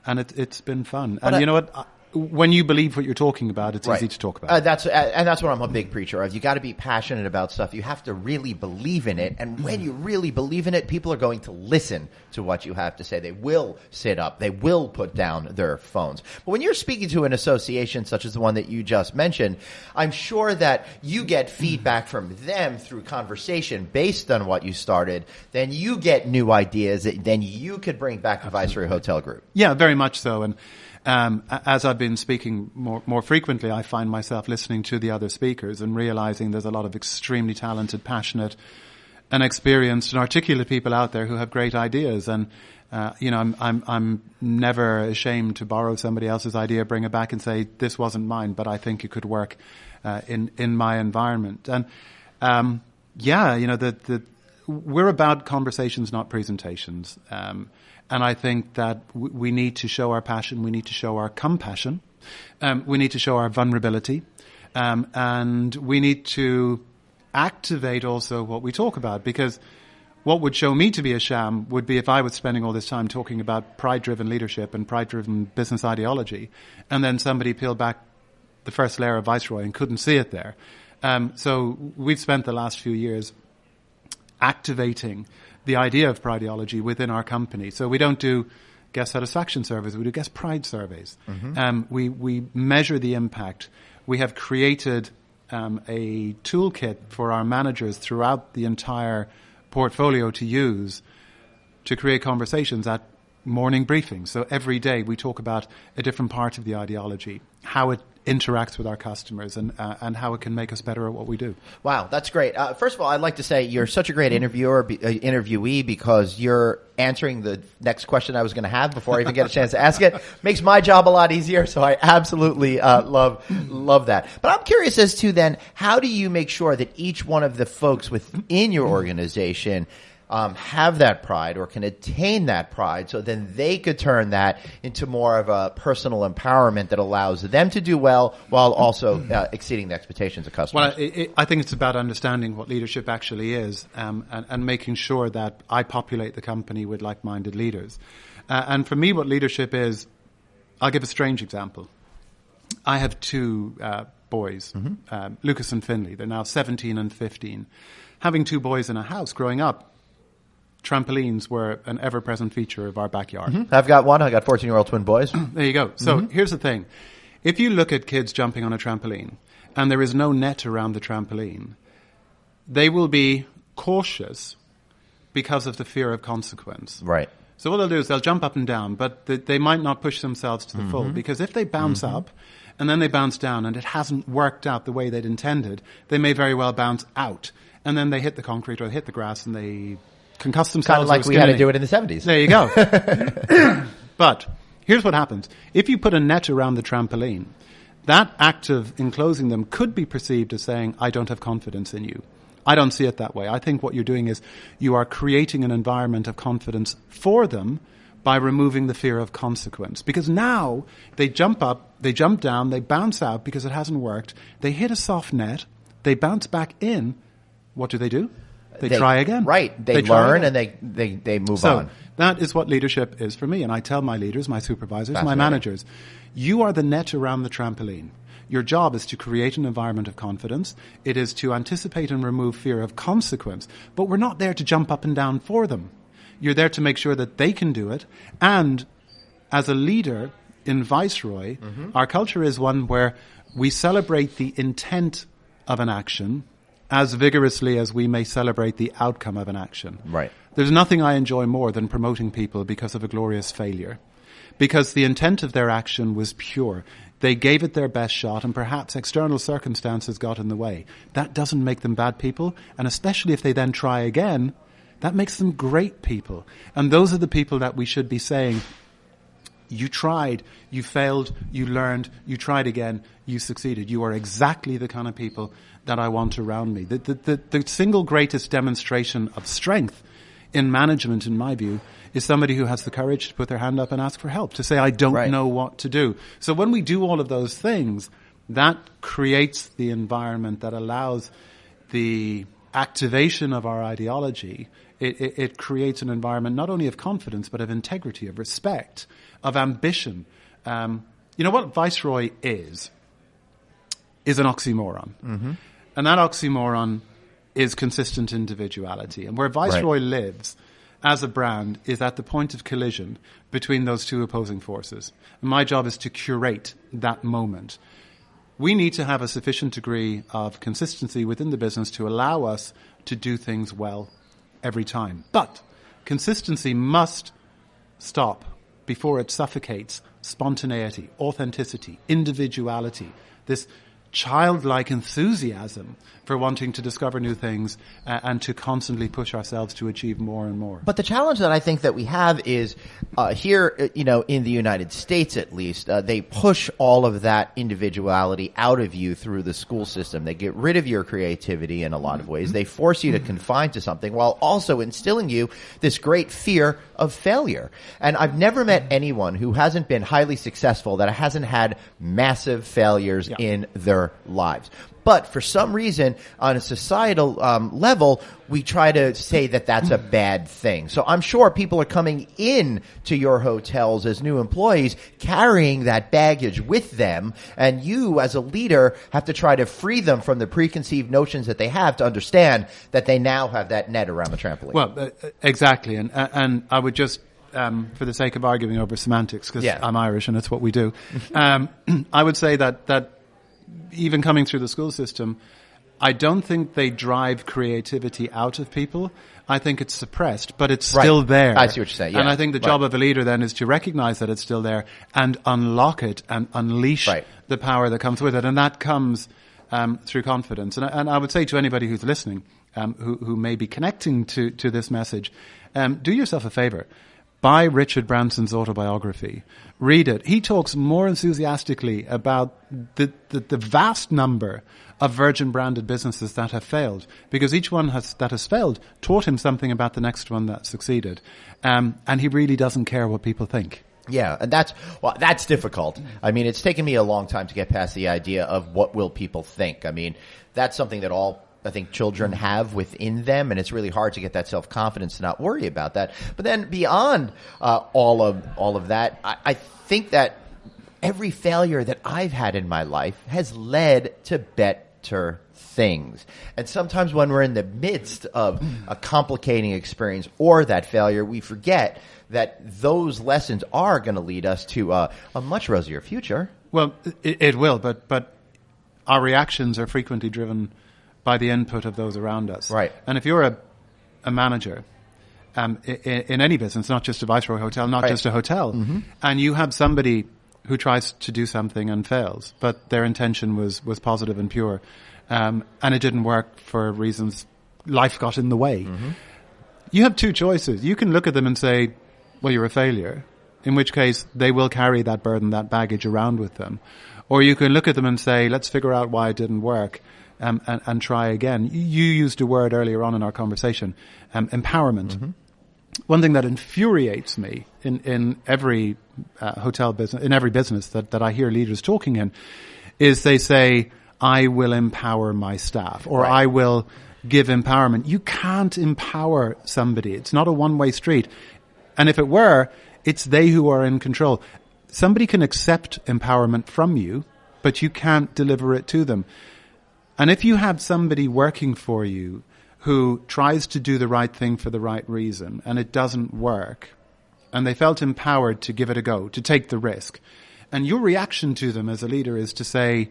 it's been fun. And you know what? When you believe what you're talking about, it's easy to talk about. That's what I'm a big preacher of. You got to be passionate about stuff. You have to really believe in it. And when you really believe in it, people are going to listen to what you have to say. They will sit up. They will put down their phones. But when you're speaking to an association such as the one that you just mentioned, I'm sure that you get feedback from them through conversation based on what you started. Then you get new ideas that then you could bring back to Viceroy Hotel Group. Yeah, very much so. And as I've been speaking more frequently, I find myself listening to the other speakers and realizing there's a lot of extremely talented, passionate, and experienced and articulate people out there who have great ideas. And I'm never ashamed to borrow somebody else's idea, bring it back, and say this wasn't mine, but I think it could work in my environment. And we're about conversations, not presentations. And I think that we need to show our passion. We need to show our compassion. We need to show our vulnerability. And we need to activate also what we talk about. Because what would show me to be a sham would be if I was spending all this time talking about pride-driven leadership and pride-driven business ideology, and then somebody peeled back the first layer of Viceroy and couldn't see it there. So we've spent the last few years activating the idea of prideology within our company. So we don't do guest satisfaction surveys, we do guest pride surveys. We measure the impact. We have created a toolkit for our managers throughout the entire portfolio to use to create conversations at morning briefings. So every day we talk about a different part of the ideology, how it interacts with our customers, and how it can make us better at what we do. Wow, that's great. First of all, I'd like to say you're such a great interviewee, because you're answering the next question I was going to have before I even get a chance to ask it. Makes my job a lot easier, so I absolutely love that. But I'm curious as to then, how do you make sure that each one of the folks within your organization have that pride or can attain that pride, so then they could turn that into more of a personal empowerment that allows them to do well while also exceeding the expectations of customers? Well, I think it's about understanding what leadership actually is, and making sure that I populate the company with like-minded leaders. And for me, what leadership is, I'll give a strange example. I have two boys, Lucas and Finley. They're now 17 and 15. Having two boys in a house growing up, trampolines were an ever-present feature of our backyard. I've got one. I got 14-year-old twin boys. There you go. So here's the thing. If you look at kids jumping on a trampoline and there is no net around the trampoline, they will be cautious because of the fear of consequence. Right. So what they'll do is they'll jump up and down, but they might not push themselves to the full, because if they bounce up and then they bounce down and it hasn't worked out the way they'd intended, they may very well bounce out. And then they hit the concrete or they hit the grass and they concuss themselves. Kind of like we had to do it in the 70s. There you go. But here's what happens. If you put a net around the trampoline, that act of enclosing them could be perceived as saying, I don't have confidence in you. I don't see it that way. I think what you're doing is you are creating an environment of confidence for them by removing the fear of consequence. Because now they jump up, they jump down, they bounce out because it hasn't worked. They hit a soft net, they bounce back in. What do? They try again. Right. They learn and they move on. So that is what leadership is for me. And I tell my leaders, my supervisors, my managers, you are the net around the trampoline. Your job is to create an environment of confidence. It is to anticipate and remove fear of consequence. But we're not there to jump up and down for them. You're there to make sure that they can do it. And as a leader in Viceroy, our culture is one where we celebrate the intent of an action as vigorously as we may celebrate the outcome of an action. Right. There's nothing I enjoy more than promoting people because of a glorious failure. Because the intent of their action was pure. They gave it their best shot, and perhaps external circumstances got in the way. That doesn't make them bad people, and especially if they then try again, that makes them great people. And those are the people that we should be saying, You tried, you failed, you learned, you tried again, you succeeded. You are exactly the kind of people that I want around me. The single greatest demonstration of strength in management, in my view, is somebody who has the courage to put their hand up and ask for help, to say, I don't know what to do. So when we do all of those things, that creates the environment that allows the activation of our ideology. It creates an environment not only of confidence, but of integrity, of respect, of ambition. What Viceroy is an oxymoron. Mm-hmm. And that oxymoron is consistent individuality. And where Viceroy lives as a brand is at the point of collision between those two opposing forces. And my job is to curate that moment. We need to have a sufficient degree of consistency within the business to allow us to do things well every time. But consistency must stop before it suffocates spontaneity, authenticity, individuality, this childlike enthusiasm for wanting to discover new things and to constantly push ourselves to achieve more and more. But the challenge that I think that we have is here, in the United States at least, they push all of that individuality out of you through the school system. They get rid of your creativity in a lot of ways. They force you to confine to something while also instilling you this great fear of failure. And I've never met anyone who hasn't been highly successful that hasn't had massive failures in their lives. But for some reason, on a societal level, we try to say that that's a bad thing. So I'm sure people are coming in to your hotels as new employees carrying that baggage with them, and you as a leader have to try to free them from the preconceived notions that they have to understand that they now have that net around the trampoline. Well, exactly. And I would just, for the sake of arguing over semantics, because I'm Irish and it's what we do, I would say that even coming through the school system, I don't think they drive creativity out of people. I think it's suppressed, but it's still there. I see what you're saying. Yeah. And I think the job of a leader then is to recognize that it's still there and unlock it and unleash the power that comes with it. And that comes through confidence. And I would say to anybody who's listening, who may be connecting to this message, do yourself a favor. Buy Richard Branson's autobiography. Read it. He talks more enthusiastically about the vast number of Virgin branded businesses that have failed, because each one that has failed taught him something about the next one that succeeded. And he really doesn't care what people think. Yeah, and that's difficult. I mean, it's taken me a long time to get past the idea of what will people think. I mean, that's something that I think children have within them, and it's really hard to get that self-confidence to not worry about that. But then beyond all of that, I think that every failure that I've had in my life has led to better things. And sometimes when we're in the midst of a complicating experience or that failure, we forget that those lessons are going to lead us to a much rosier future. Well, it will, but our reactions are frequently driven by the input of those around us. Right. And if you're a manager in any business, not just a Viceroy Hotel, not just a hotel, and you have somebody who tries to do something and fails, but their intention was positive and pure, and it didn't work for reasons life got in the way, you have two choices. You can look at them and say, well, you're a failure, in which case they will carry that burden, that baggage around with them. Or you can look at them and say, let's figure out why it didn't work. And try again. You used a word earlier on in our conversation, empowerment. One thing that infuriates me in every hotel business, in every business that I hear leaders talking in, is they say, I will empower my staff, or I will give empowerment. You can't empower somebody. It's not a one-way street. And if it were, it's they who are in control. Somebody can accept empowerment from you, but you can't deliver it to them. And if you have somebody working for you who tries to do the right thing for the right reason and it doesn't work, and they felt empowered to give it a go, to take the risk, and your reaction to them as a leader is to say,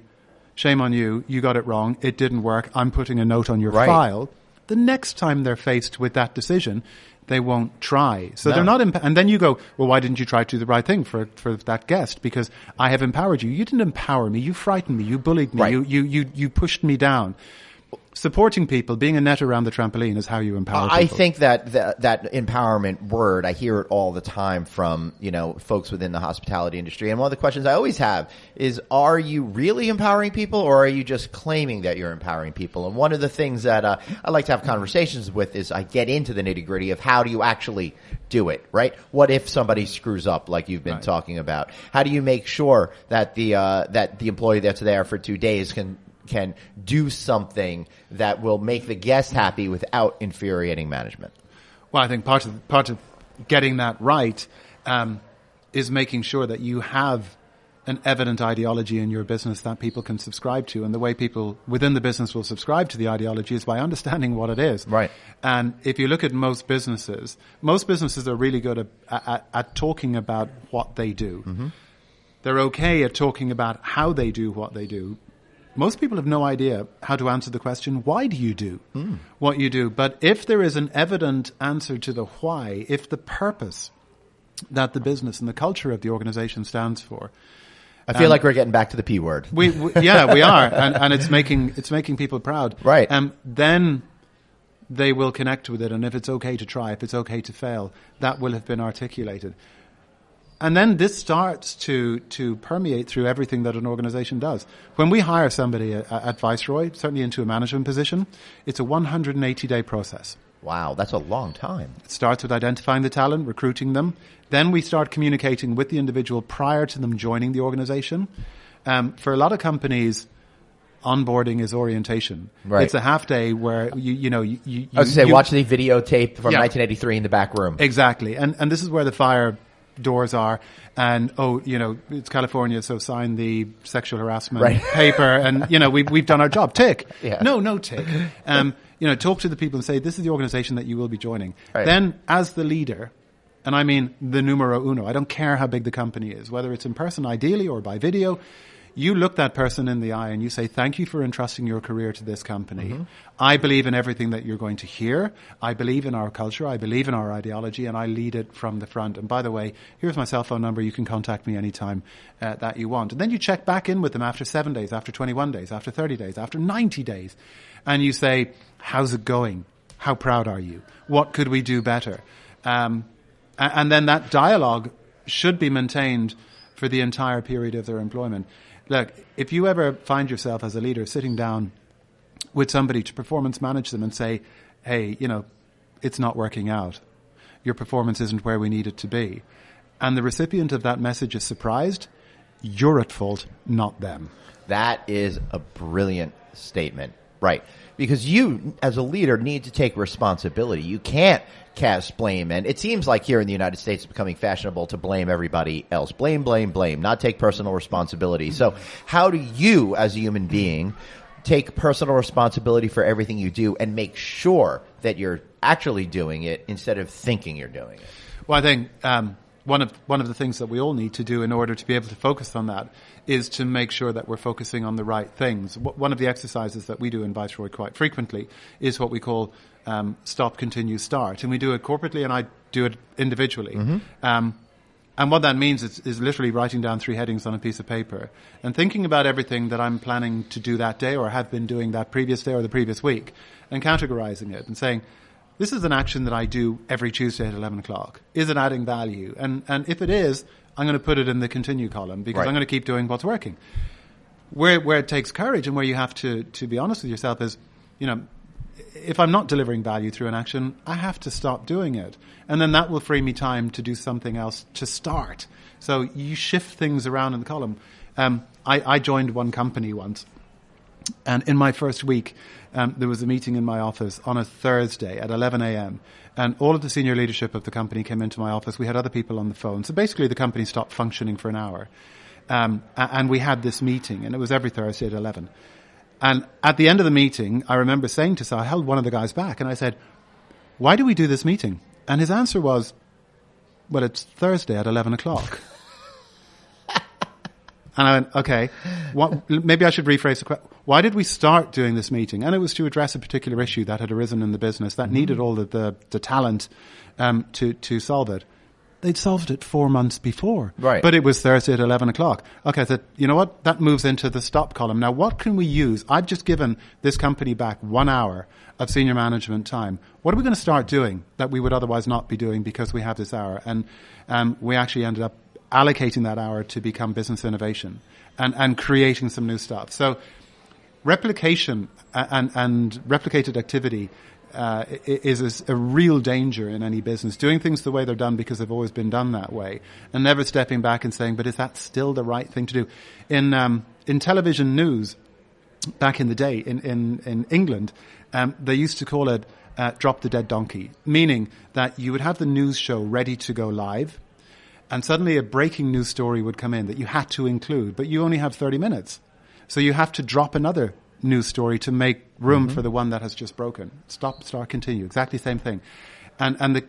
shame on you, you got it wrong, it didn't work, I'm putting a note on your file, the next time they're faced with that decision, they won't try. So they're not, and then you go, well, why didn't you try to do the right thing for that guest? Because I have empowered you. You didn't empower me. You frightened me. You bullied me. You pushed me down. supporting people, being a net around the trampoline is how you empower people. I think that empowerment word, I hear it all the time from, folks within the hospitality industry. And one of the questions I always have is, are you really empowering people, or are you just claiming that you're empowering people? And one of the things that I like to have conversations with is I get into the nitty gritty of how do you actually do it, right? What if somebody screws up like you've been talking about? How do you make sure that the employee that's there for 2 days can do something that will make the guest happy without infuriating management? Well, I think part of getting that right is making sure that you have an evident ideology in your business that people can subscribe to. And the way people within the business will subscribe to the ideology is by understanding what it is. Right. And if you look at most businesses are really good at talking about what they do. Mm-hmm. They're okay at talking about how they do what they do. Most people have no idea how to answer the question, why do you do what you do? But if there is an evident answer to the why, if the purpose that the business and the culture of the organization stands for, I feel like we're getting back to the P word. We are, and it's making people proud. Right. Then they will connect with it, and if it's okay to try, if it's okay to fail, that will have been articulated. And then this starts to permeate through everything that an organization does. When we hire somebody at Viceroy, certainly into a management position, it's a 180-day process. Wow, that's a long time. It starts with identifying the talent, recruiting them. Then we start communicating with the individual prior to them joining the organization. For a lot of companies, onboarding is orientation. Right. It's a half day where you I was going to say, watch the videotape from 1983 in the back room. Exactly. And this is where the fire doors are, and it's California, so sign the sexual harassment paper, and we've done our job. Tick. Yeah. No tick. Talk to the people and say, this is the organization that you will be joining. Right. Then, as the leader, and I mean the numero uno, I don't care how big the company is, whether it's in person, ideally, or by video, you look that person in the eye and you say, thank you for entrusting your career to this company. Mm-hmm. I believe in everything that you're going to hear. I believe in our culture. I believe in our ideology, and I lead it from the front. And by the way, here's my cell phone number. You can contact me anytime that you want. And then you check back in with them after 7 days, after 21 days, after 30 days, after 90 days. And you say, how's it going? How proud are you? What could we do better? And then that dialogue should be maintained for the entire period of their employment. Look, if you ever find yourself as a leader sitting down with somebody to performance manage them and say, hey, it's not working out. Your performance isn't where we need it to be. And the recipient of that message is surprised, you're at fault, not them. That is a brilliant statement. Right. Because you, as a leader, need to take responsibility. You can't cast blame. And it seems like here in the United States it's becoming fashionable to blame everybody else. Blame, not take personal responsibility. So how do you, as a human being, take personal responsibility for everything you do and make sure that you're actually doing it instead of thinking you're doing it? Well, I think one of the things that we all need to do in order to be able to focus on that is to make sure that we're focusing on the right things. One of the exercises that we do in Viceroy quite frequently is what we call stop, continue, start. And we do it corporately, and I do it individually. Mm-hmm. And what that means is literally writing down 3 headings on a piece of paper and thinking about everything that I'm planning to do that day or have been doing that previous day or the previous week, and categorizing it and saying, this is an action that I do every Tuesday at 11 o'clock. Is it adding value? And if it is, I'm going to put it in the continue column because I'm going to keep doing what's working. Where it takes courage and where you have to be honest with yourself is, if I'm not delivering value through an action, I have to stop doing it. And then that will free me time to do something else to start. So you shift things around in the column. I joined one company once, and in my first week, there was a meeting in my office on a Thursday at 11 a.m. And all of the senior leadership of the company came into my office. We had other people on the phone. So basically the company stopped functioning for an hour. And we had this meeting, and it was every Thursday at 11. And at the end of the meeting, I remember saying to I held one of the guys back, and I said, why do we do this meeting? And his answer was, well, it's Thursday at 11 o'clock. And I went, okay, maybe I should rephrase the question. Why did we start doing this meeting? And it was to address a particular issue that had arisen in the business that needed all the talent to solve it. They'd solved it 4 months before. Right. But it was Thursday at 11 o'clock. Okay, I said, you know what? That moves into the stop column. Now, what can we use? I've just given this company back 1 hour of senior management time. What are we going to start doing that we would otherwise not be doing because we have this hour? And we actually ended up allocating that hour to become business innovation and creating some new stuff. So replication and replicated activity is a real danger in any business. Doing things the way they're done because they've always been done that way, and never stepping back and saying, but is that still the right thing to do? In television news, back in the day, in England, they used to call it drop the dead donkey, meaning that you would have the news show ready to go live, and suddenly a breaking news story would come in that you had to include, but you only have 30 minutes. So you have to drop another news story to make room for the one that has just broken. Stop, start, continue. Exactly the same thing. And the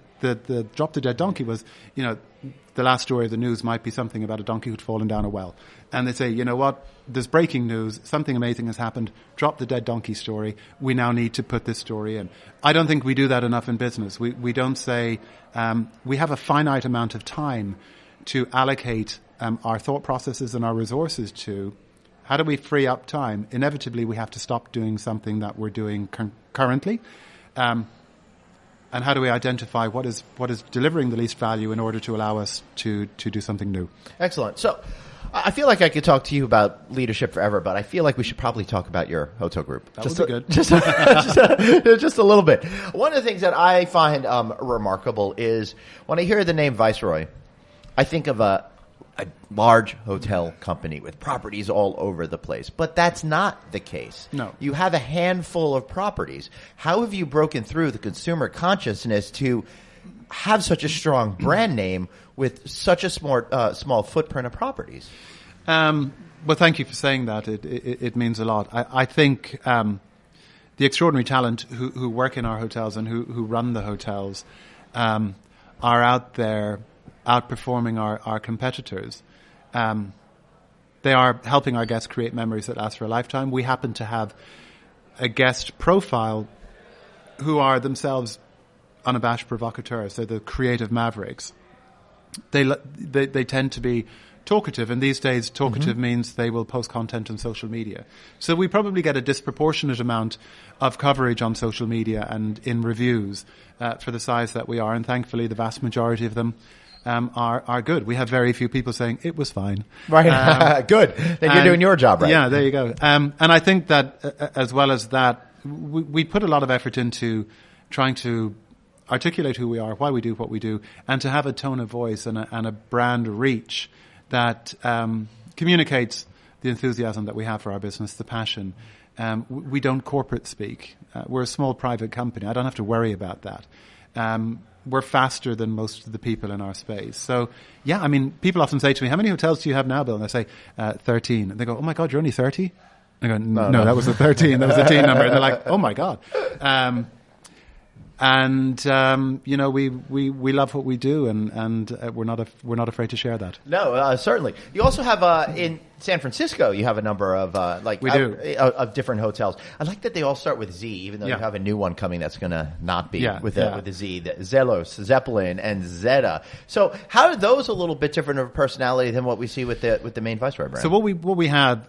drop the dead donkey was, the last story of the news might be something about a donkey who'd fallen down a well. And they say, you know what, there's breaking news, something amazing has happened, drop the dead donkey story, we now need to put this story in. I don't think we do that enough in business. We don't say, we have a finite amount of time to allocate our thought processes and our resources to. How do we free up time? Inevitably, we have to stop doing something that we're doing currently. And how do we identify what is delivering the least value in order to allow us to do something new? Excellent. So I feel like I could talk to you about leadership forever, but I feel like we should probably talk about your hotel group. That would be good. Just a little bit. One of the things that I find remarkable is when I hear the name Viceroy, I think of a large hotel company with properties all over the place. But that's not the case. No. You have a handful of properties. How have you broken through the consumer consciousness to have such a strong brand name with such a small footprint of properties? Well, thank you for saying that. It means a lot. I think the extraordinary talent who work in our hotels and who run the hotels are out there outperforming our competitors. They are helping our guests create memories that last for a lifetime. We happen to have a guest profile who are themselves unabashed provocateurs. They're the creative mavericks. They tend to be talkative, and these days talkative means they will post content on social media. So we probably get a disproportionate amount of coverage on social media and in reviews for the size that we are, and thankfully the vast majority of them are good. We have very few people saying it was fine. Right. Good. Then you're doing your job right. Yeah, there you go. And I think that as well as that, we put a lot of effort into trying to articulate who we are, why we do what we do, and to have a tone of voice and a brand reach that communicates the enthusiasm that we have for our business, the passion. We don't corporate speak. We're a small private company. I don't have to worry about that. We're faster than most of the people in our space. So, yeah, I mean, people often say to me, how many hotels do you have now, Bill? And I say, 13. And they go, oh, my God, you're only 30? I go, no, that was a 13. That was a teen number. And they're like, oh, my God. We love what we do, and we're not afraid to share that. No, certainly. You also have in San Francisco, you have a number of of different hotels. I like that they all start with Z, even though you have a new one coming that's going to not be with a Z. Zelos, Zeppelin, and Zeta. So how are those a little bit different of a personality than what we see with the main Viceroy brand? So what we have.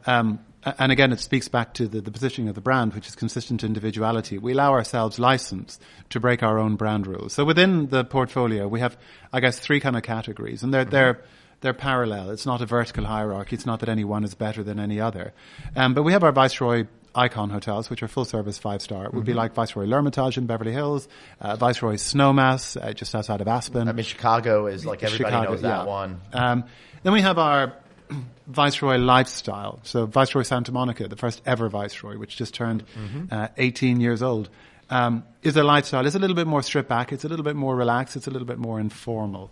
And again, it speaks back to the positioning of the brand, which is consistent individuality. We allow ourselves license to break our own brand rules. So within the portfolio, we have, I guess, three kind of categories, and they're parallel. It's not a vertical hierarchy. It's not that any one is better than any other. But we have our Viceroy icon hotels, which are full-service 5-star. It would be like Viceroy L'Hermitage in Beverly Hills, Viceroy Snowmass just outside of Aspen. I mean, Chicago is like everybody knows that one. Then we have our Viceroy Lifestyle. So Viceroy Santa Monica, the first ever Viceroy, which just turned 18 years old, is a lifestyle. It's a little bit more stripped back. It's a little bit more relaxed. It's a little bit more informal.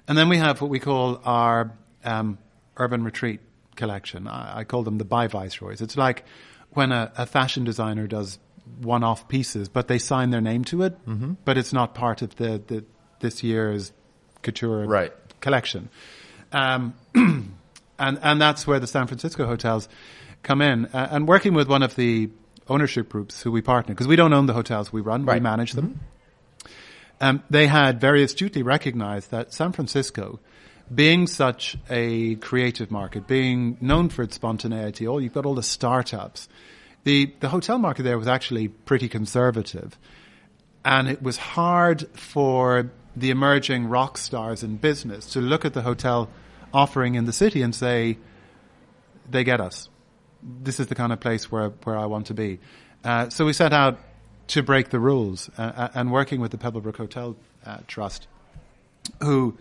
And then we have what we call our urban retreat collection. I call them the By Viceroys. It's like when a fashion designer does one-off pieces, but they sign their name to it, but it's not part of this year's couture collection. And that's where the San Francisco hotels come in. And working with one of the ownership groups who we partner, because we don't own the hotels we run, we manage them. they had very astutely recognized that San Francisco, being such a creative market, being known for its spontaneity, you've got all the startups. The hotel market there was actually pretty conservative. And it was hard for the emerging rock stars in business to look at the hotel offering in the city and say, they get us. This is the kind of place where I want to be. So we set out to break the rules, and working with the Pebblebrook Hotel Trust, who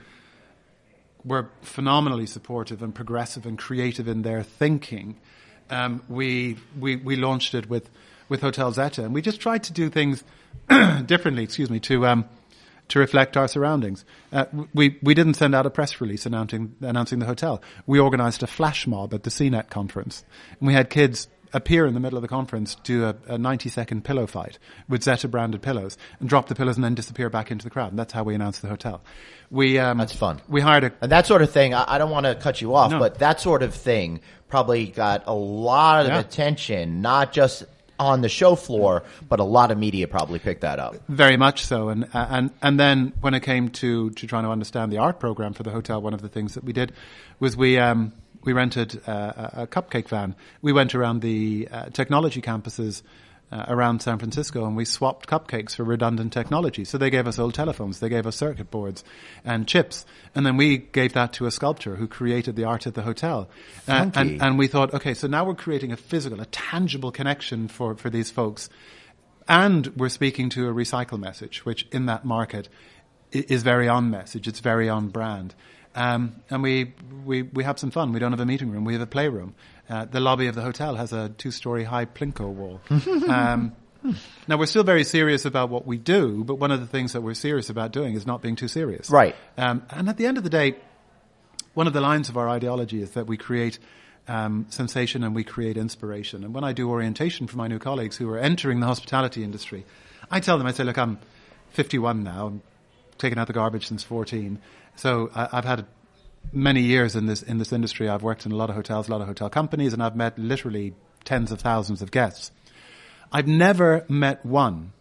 were phenomenally supportive and progressive and creative in their thinking. We launched it with Hotel Zeta, and we just tried to do things differently, to reflect our surroundings. We didn't send out a press release announcing the hotel. We organized a flash mob at the CNET conference, and we had kids appear in the middle of the conference, do a 90-second pillow fight with Zeta-branded pillows, and drop the pillows and then disappear back into the crowd. And that's how we announced the hotel. That's fun. We hired and that sort of thing, I don't want to cut you off, but that sort of thing probably got a lot of attention, not just on the show floor, but a lot of media probably picked that up. Very much so. And then when it came to trying to understand the art program for the hotel, one of the things that we did was we rented a cupcake van. We went around the technology campuses around San Francisco, and we swapped cupcakes for redundant technology. So they gave us old telephones, they gave us circuit boards and chips, and then we gave that to a sculptor who created the art at the hotel. And we thought, okay, so now we're creating a physical, a tangible connection for these folks, and we're speaking to a recycle message, which in that market is very on message, it's very on brand. And we have some fun. We don't have a meeting room, we have a playroom. The lobby of the hotel has a 2-story high Plinko wall. Now, we're still very serious about what we do, but one of the things that we're serious about doing is not being too serious. Right. And at the end of the day, one of the lines of our ideology is that we create sensation and we create inspiration. And when I do orientation for my new colleagues who are entering the hospitality industry, I tell them, I say, look, I'm 51 now. I'm taking out the garbage since 14. So I've had many years in this industry. I've worked in a lot of hotels, a lot of hotel companies, and I've met literally tens of thousands of guests. I've never met one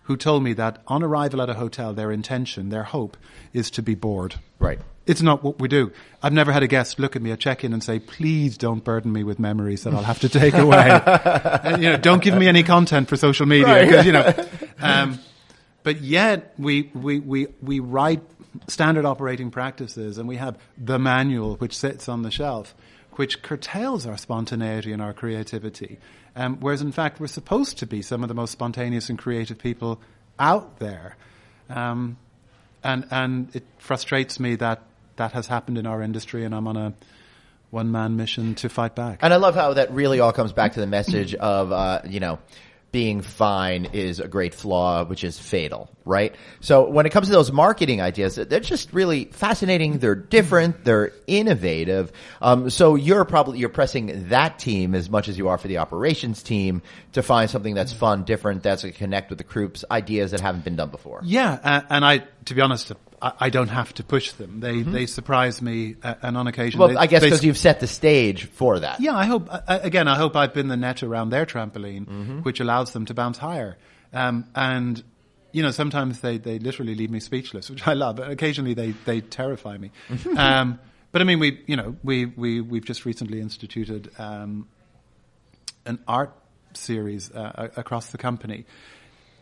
who told me that on arrival at a hotel, their intention, their hope is to be bored. Right. It's not what we do. I've never had a guest look at me at check-in and say, please don't burden me with memories that I'll have to take away. And, don't give me any content for social media. Right. But yet we write standard operating practices, and we have the manual which sits on the shelf, which curtails our spontaneity and our creativity. Whereas in fact we're supposed to be some of the most spontaneous and creative people out there. And it frustrates me that has happened in our industry, and I'm on a one-man mission to fight back. And I love how that really all comes back to the message of, being fine is a great flaw, which is fatal, right? So when it comes to those marketing ideas, they're just really fascinating. They're different. They're innovative. So you're pressing that team as much as you are for the operations team to find something that's fun, different, that's going to connect with the group's ideas that haven't been done before. Yeah. And to be honest, I don't have to push them. They surprise me, and on occasion. Well, I guess because you've set the stage for that. Yeah, I hope I've been the net around their trampoline, which allows them to bounce higher. And sometimes they literally leave me speechless, which I love. Occasionally they terrify me. But I mean, we've just recently instituted an art series across the company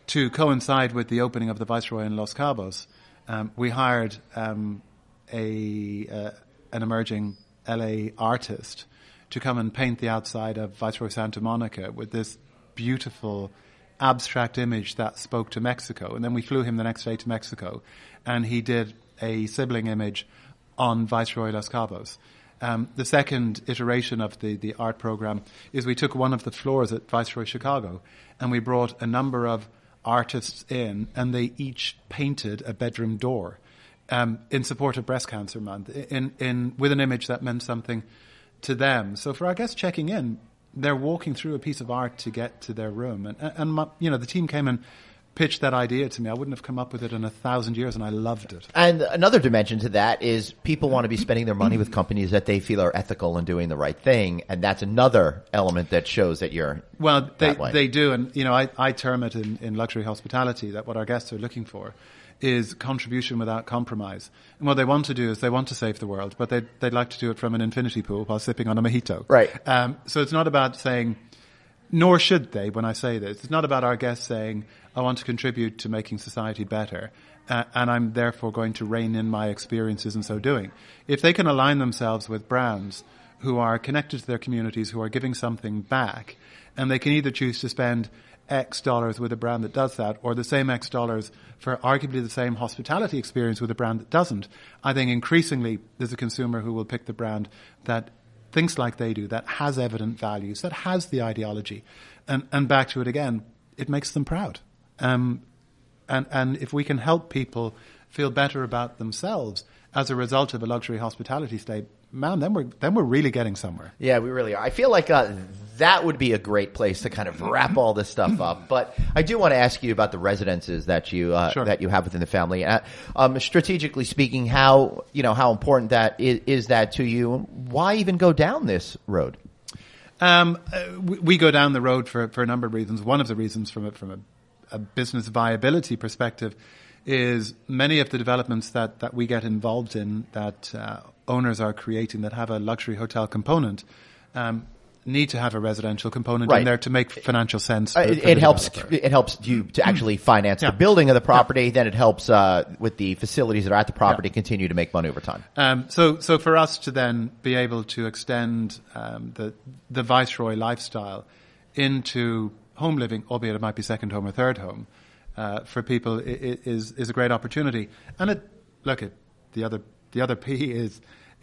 to coincide with the opening of the Viceroy in Los Cabos. We hired an emerging LA artist to come and paint the outside of Viceroy Santa Monica with this beautiful abstract image that spoke to Mexico. And then we flew him the next day to Mexico, and he did a sibling image on Viceroy Los Cabos. The second iteration of the art program is we took one of the floors at Viceroy Chicago, and we brought a number of artists in, and they each painted a bedroom door in support of Breast Cancer Month, with an image that meant something to them. So for our guests checking in, they're walking through a piece of art to get to their room, and the team came and pitched that idea to me. I wouldn't have come up with it in 1,000 years, and I loved it. And another dimension to that is people want to be spending their money with companies that they feel are ethical and doing the right thing, and that's another element that shows that you're they do, and I term it in luxury hospitality that what our guests are looking for is contribution without compromise. And what they want to do is they want to save the world, but they'd like to do it from an infinity pool while sipping on a mojito. Right. So it's not about saying, nor should they when I say this, it's not about our guests saying, I want to contribute to making society better, and I'm therefore going to rein in my experiences in so doing. If they can align themselves with brands who are connected to their communities, who are giving something back, and they can either choose to spend X dollars with a brand that does that, or the same X dollars for arguably the same hospitality experience with a brand that doesn't. I think increasingly there's a consumer who will pick the brand that thinks like they do, that has evident values, that has the ideology. And back to it again, it makes them proud. And if we can help people feel better about themselves as a result of a luxury hospitality stay, man, then we're really getting somewhere. Yeah, we really are. I feel like that would be a great place to kind of wrap all this stuff up. But I do want to ask you about the residences that you Sure. that you have within the family. Strategically speaking, how important that is that to you? Why even go down this road? We go down the road for a number of reasons. One of the reasons from a business viability perspective is many of the developments that we get involved in that owners are creating that have a luxury hotel component need to have a residential component in there to make financial sense. It helps you to actually finance the building of the property. Then it helps with the facilities that are at the property continue to make money over time. So for us to then be able to extend the Viceroy Lifestyle into home living, albeit it might be second home or third home, for people is a great opportunity. And the other P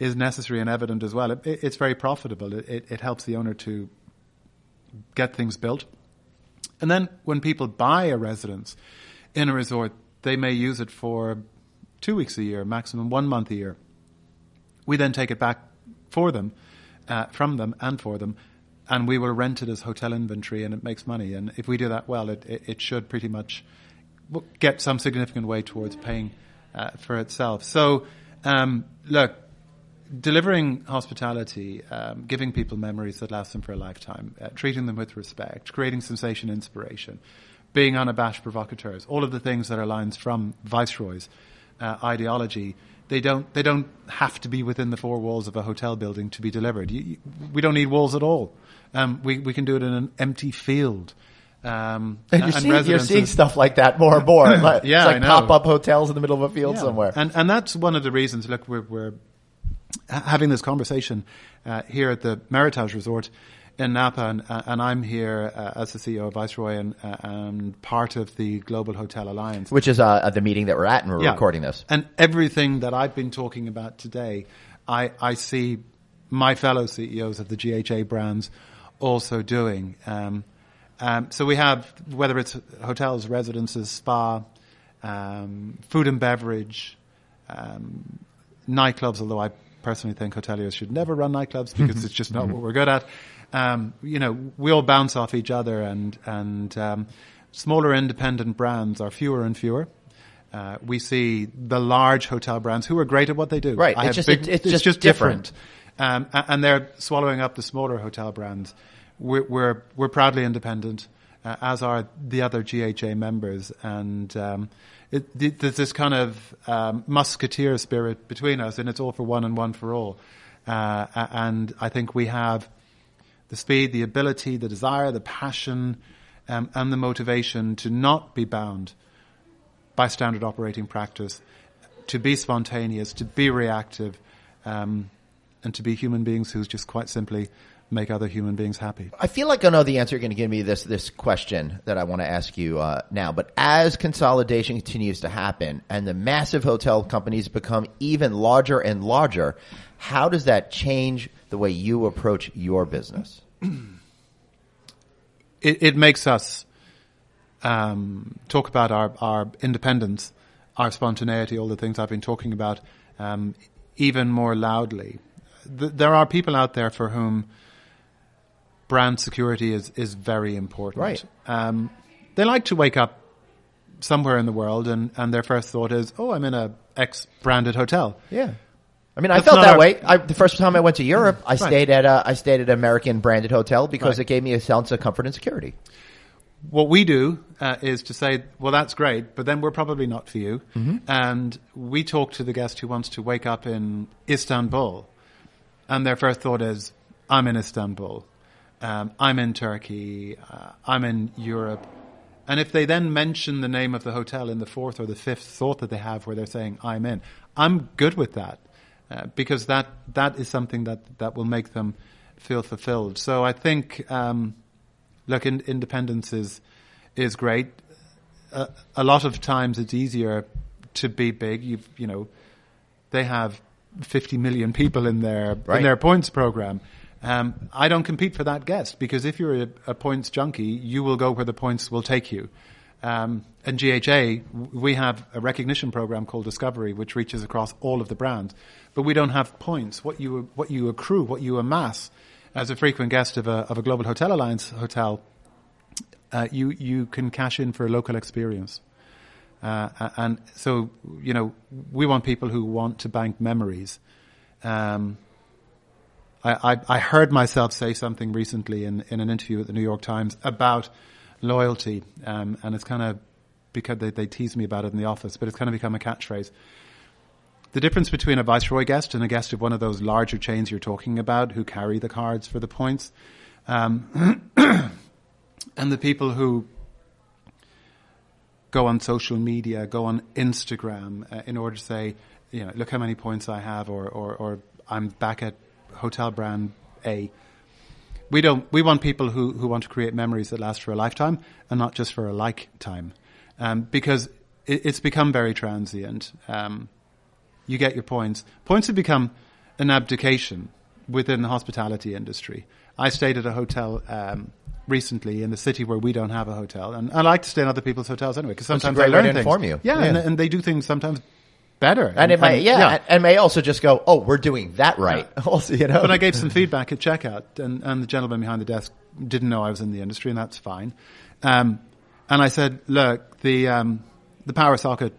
is necessary and evident as well. It's very profitable. It helps the owner to get things built. And then when people buy a residence in a resort, they may use it for 2 weeks a year, maximum 1 month a year. We then take it back for them, from them and for them, and we will rent it as hotel inventory, and it makes money. And if we do that well, it should pretty much get some significant way towards paying for itself. So, delivering hospitality, giving people memories that last them for a lifetime, treating them with respect, creating sensation, inspiration, being unabashed provocateurs, all of the things that are lines from Viceroy's ideology, they don't have to be within the four walls of a hotel building to be delivered. We don't need walls at all. We can do it in an empty field. And you're seeing stuff like that more and more. It's like pop-up hotels in the middle of a field somewhere. And that's one of the reasons, look, we're having this conversation here at the Meritage Resort in Napa, and I'm here as the CEO of Viceroy and part of the Global Hotel Alliance. Which is the meeting that we're at, and we're recording this. And everything that I've been talking about today, I see my fellow CEOs of the GHA brands also doing. So we have, whether it's hotels, residences, spa, food and beverage, nightclubs, although I personally think hoteliers should never run nightclubs because it's just not what we're good at. We all bounce off each other, and smaller independent brands are fewer and fewer. We see the large hotel brands who are great at what they do. Right. It's just different. And they're swallowing up the smaller hotel brands. We're proudly independent, as are the other GHA members, and there's this kind of musketeer spirit between us, and it's all for one and one for all. And I think we have the speed, the ability, the desire, the passion, and the motivation to not be bound by standard operating practice, to be spontaneous, to be reactive, and to be human beings who just quite simply make other human beings happy. I feel like I know the answer. You're going to give me this question that I want to ask you now. But as consolidation continues to happen and the massive hotel companies become even larger and larger, how does that change the way you approach your business? It makes us talk about our independence, our spontaneity, all the things I've been talking about, even more loudly. There are people out there for whom brand security is very important. Right. They like to wake up somewhere in the world and their first thought is, oh, I'm in a X-branded hotel. Yeah. I mean, I felt that way. The first time I went to Europe, I stayed at an American branded hotel because it gave me a sense of comfort and security. what we do is to say, well, that's great, but then we're probably not for you. And we talk to the guest who wants to wake up in Istanbul, and their first thought is, I'm in Istanbul, I'm in Turkey, I'm in Europe. And if they then mention the name of the hotel in the fourth or the fifth thought that they have where they're saying, I'm in, I'm good with that, because that is something that will make them feel fulfilled. So I think, look, independence is great. A lot of times it's easier to be big. They have 50 million people in their points program. I don't compete for that guest, because if you're a points junkie, you will go where the points will take you. And GHA, we have a recognition program called Discovery, which reaches across all of the brands. But we don't have points. What you accrue, what you amass as a frequent guest of a Global Hotel Alliance hotel, you can cash in for a local experience. And so, we want people who want to bank memories. I heard myself say something recently in an interview at the New York Times about loyalty, and it's kind of, because they tease me about it in the office, but it's kind of become a catchphrase. The difference between a Viceroy guest and a guest of one of those larger chains you're talking about who carry the cards for the points, and the people who go on social media, go on Instagram in order to say, look how many points I have, or I'm back at hotel brand A. We want people who want to create memories that last for a lifetime and not just for a lifetime, because it's become very transient. You get your points. Points have become an abdication within the hospitality industry. I stayed at a hotel recently in the city where we don't have a hotel, and I like to stay in other people's hotels anyway, because sometimes I learn things. Inform you. Yeah. And they do things sometimes better. And it may, and may also just go, oh, we're doing that right. Also, But I gave some feedback at checkout, and the gentleman behind the desk didn't know I was in the industry, and that's fine. And I said, look, the power socket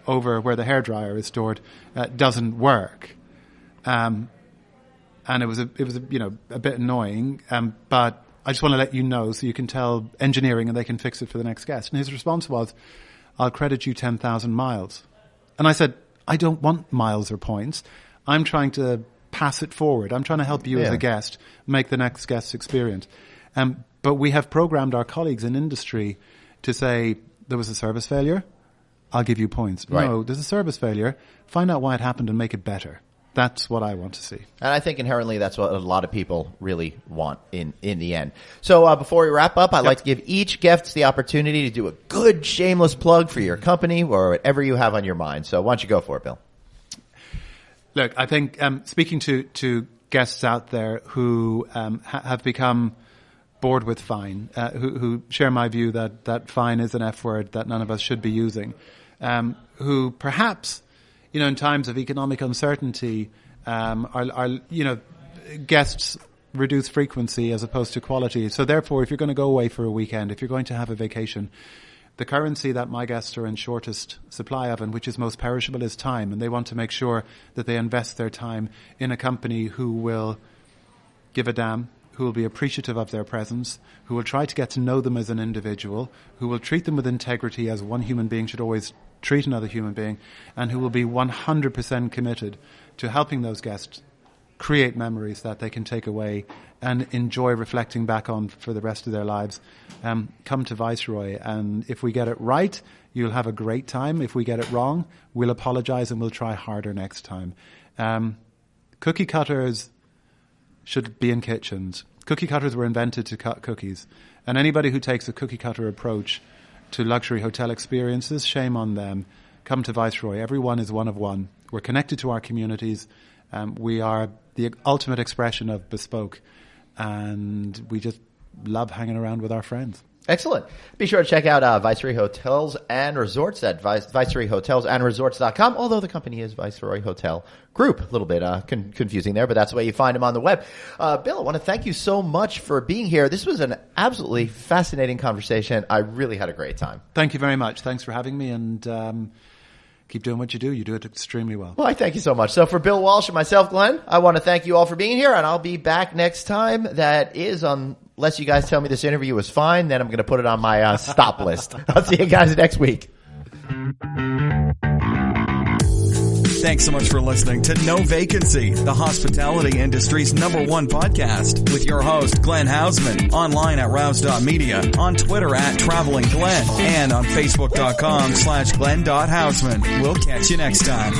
over where the hairdryer is stored doesn't work. And it was a bit annoying, but I just want to let you know so you can tell engineering and they can fix it for the next guest. And his response was, I'll credit you 10,000 miles. And I said, I don't want miles or points. I'm trying to pass it forward. I'm trying to help you as a guest make the next guest's experience. But we have programmed our colleagues in industry to say, there was a service failure, I'll give you points. Right. No, there's a service failure. Find out why it happened and make it better. That's what I want to see. And I think inherently that's what a lot of people really want in the end. So before we wrap up, I'd like to give each guest the opportunity to do a good shameless plug for your company or whatever you have on your mind. So why don't you go for it, Bill? Look, I think speaking to guests out there who have become bored with fine, who share my view that fine is an F word that none of us should be using, who perhaps, in times of economic uncertainty, guests reduce frequency as opposed to quality. So therefore, if you're going to go away for a weekend, if you're going to have a vacation, the currency that my guests are in shortest supply of, and which is most perishable, is time. And they want to make sure that they invest their time in a company who will give a damn, who will be appreciative of their presence, who will try to get to know them as an individual, who will treat them with integrity as one human being should always treat another human being, and who will be 100% committed to helping those guests create memories that they can take away and enjoy reflecting back on for the rest of their lives. Come to Viceroy, and if we get it right, you'll have a great time. If we get it wrong, we'll apologize and we'll try harder next time. Cookie cutters should be in kitchens. Cookie cutters were invented to cut cookies, and anybody who takes a cookie cutter approach to luxury hotel experiences, shame on them. Come to Viceroy. Everyone is one of one. We're connected to our communities. We are the ultimate expression of bespoke, and we just love hanging around with our friends. Excellent. Be sure to check out Viceroy Hotels and Resorts at viceroyhotelsandresorts.com, although the company is Viceroy Hotel Group. A little bit confusing there, but that's the way you find them on the web. Bill, I want to thank you so much for being here. This was an absolutely fascinating conversation. I really had a great time. Thank you very much. Thanks for having me, and keep doing what you do. You do it extremely well. Well, I thank you so much. So for Bill Walshe and myself, Glenn, I want to thank you all for being here, and I'll be back next time. That is, unless you guys tell me this interview was fine, then I'm going to put it on my stop list. I'll see you guys next week. Thanks so much for listening to No Vacancy, the hospitality industry's #1 podcast, with your host, Glenn Hausman, online at rouse.media, on Twitter at Traveling Glenn, and on Facebook.com/Glenn.Hausman. We'll catch you next time.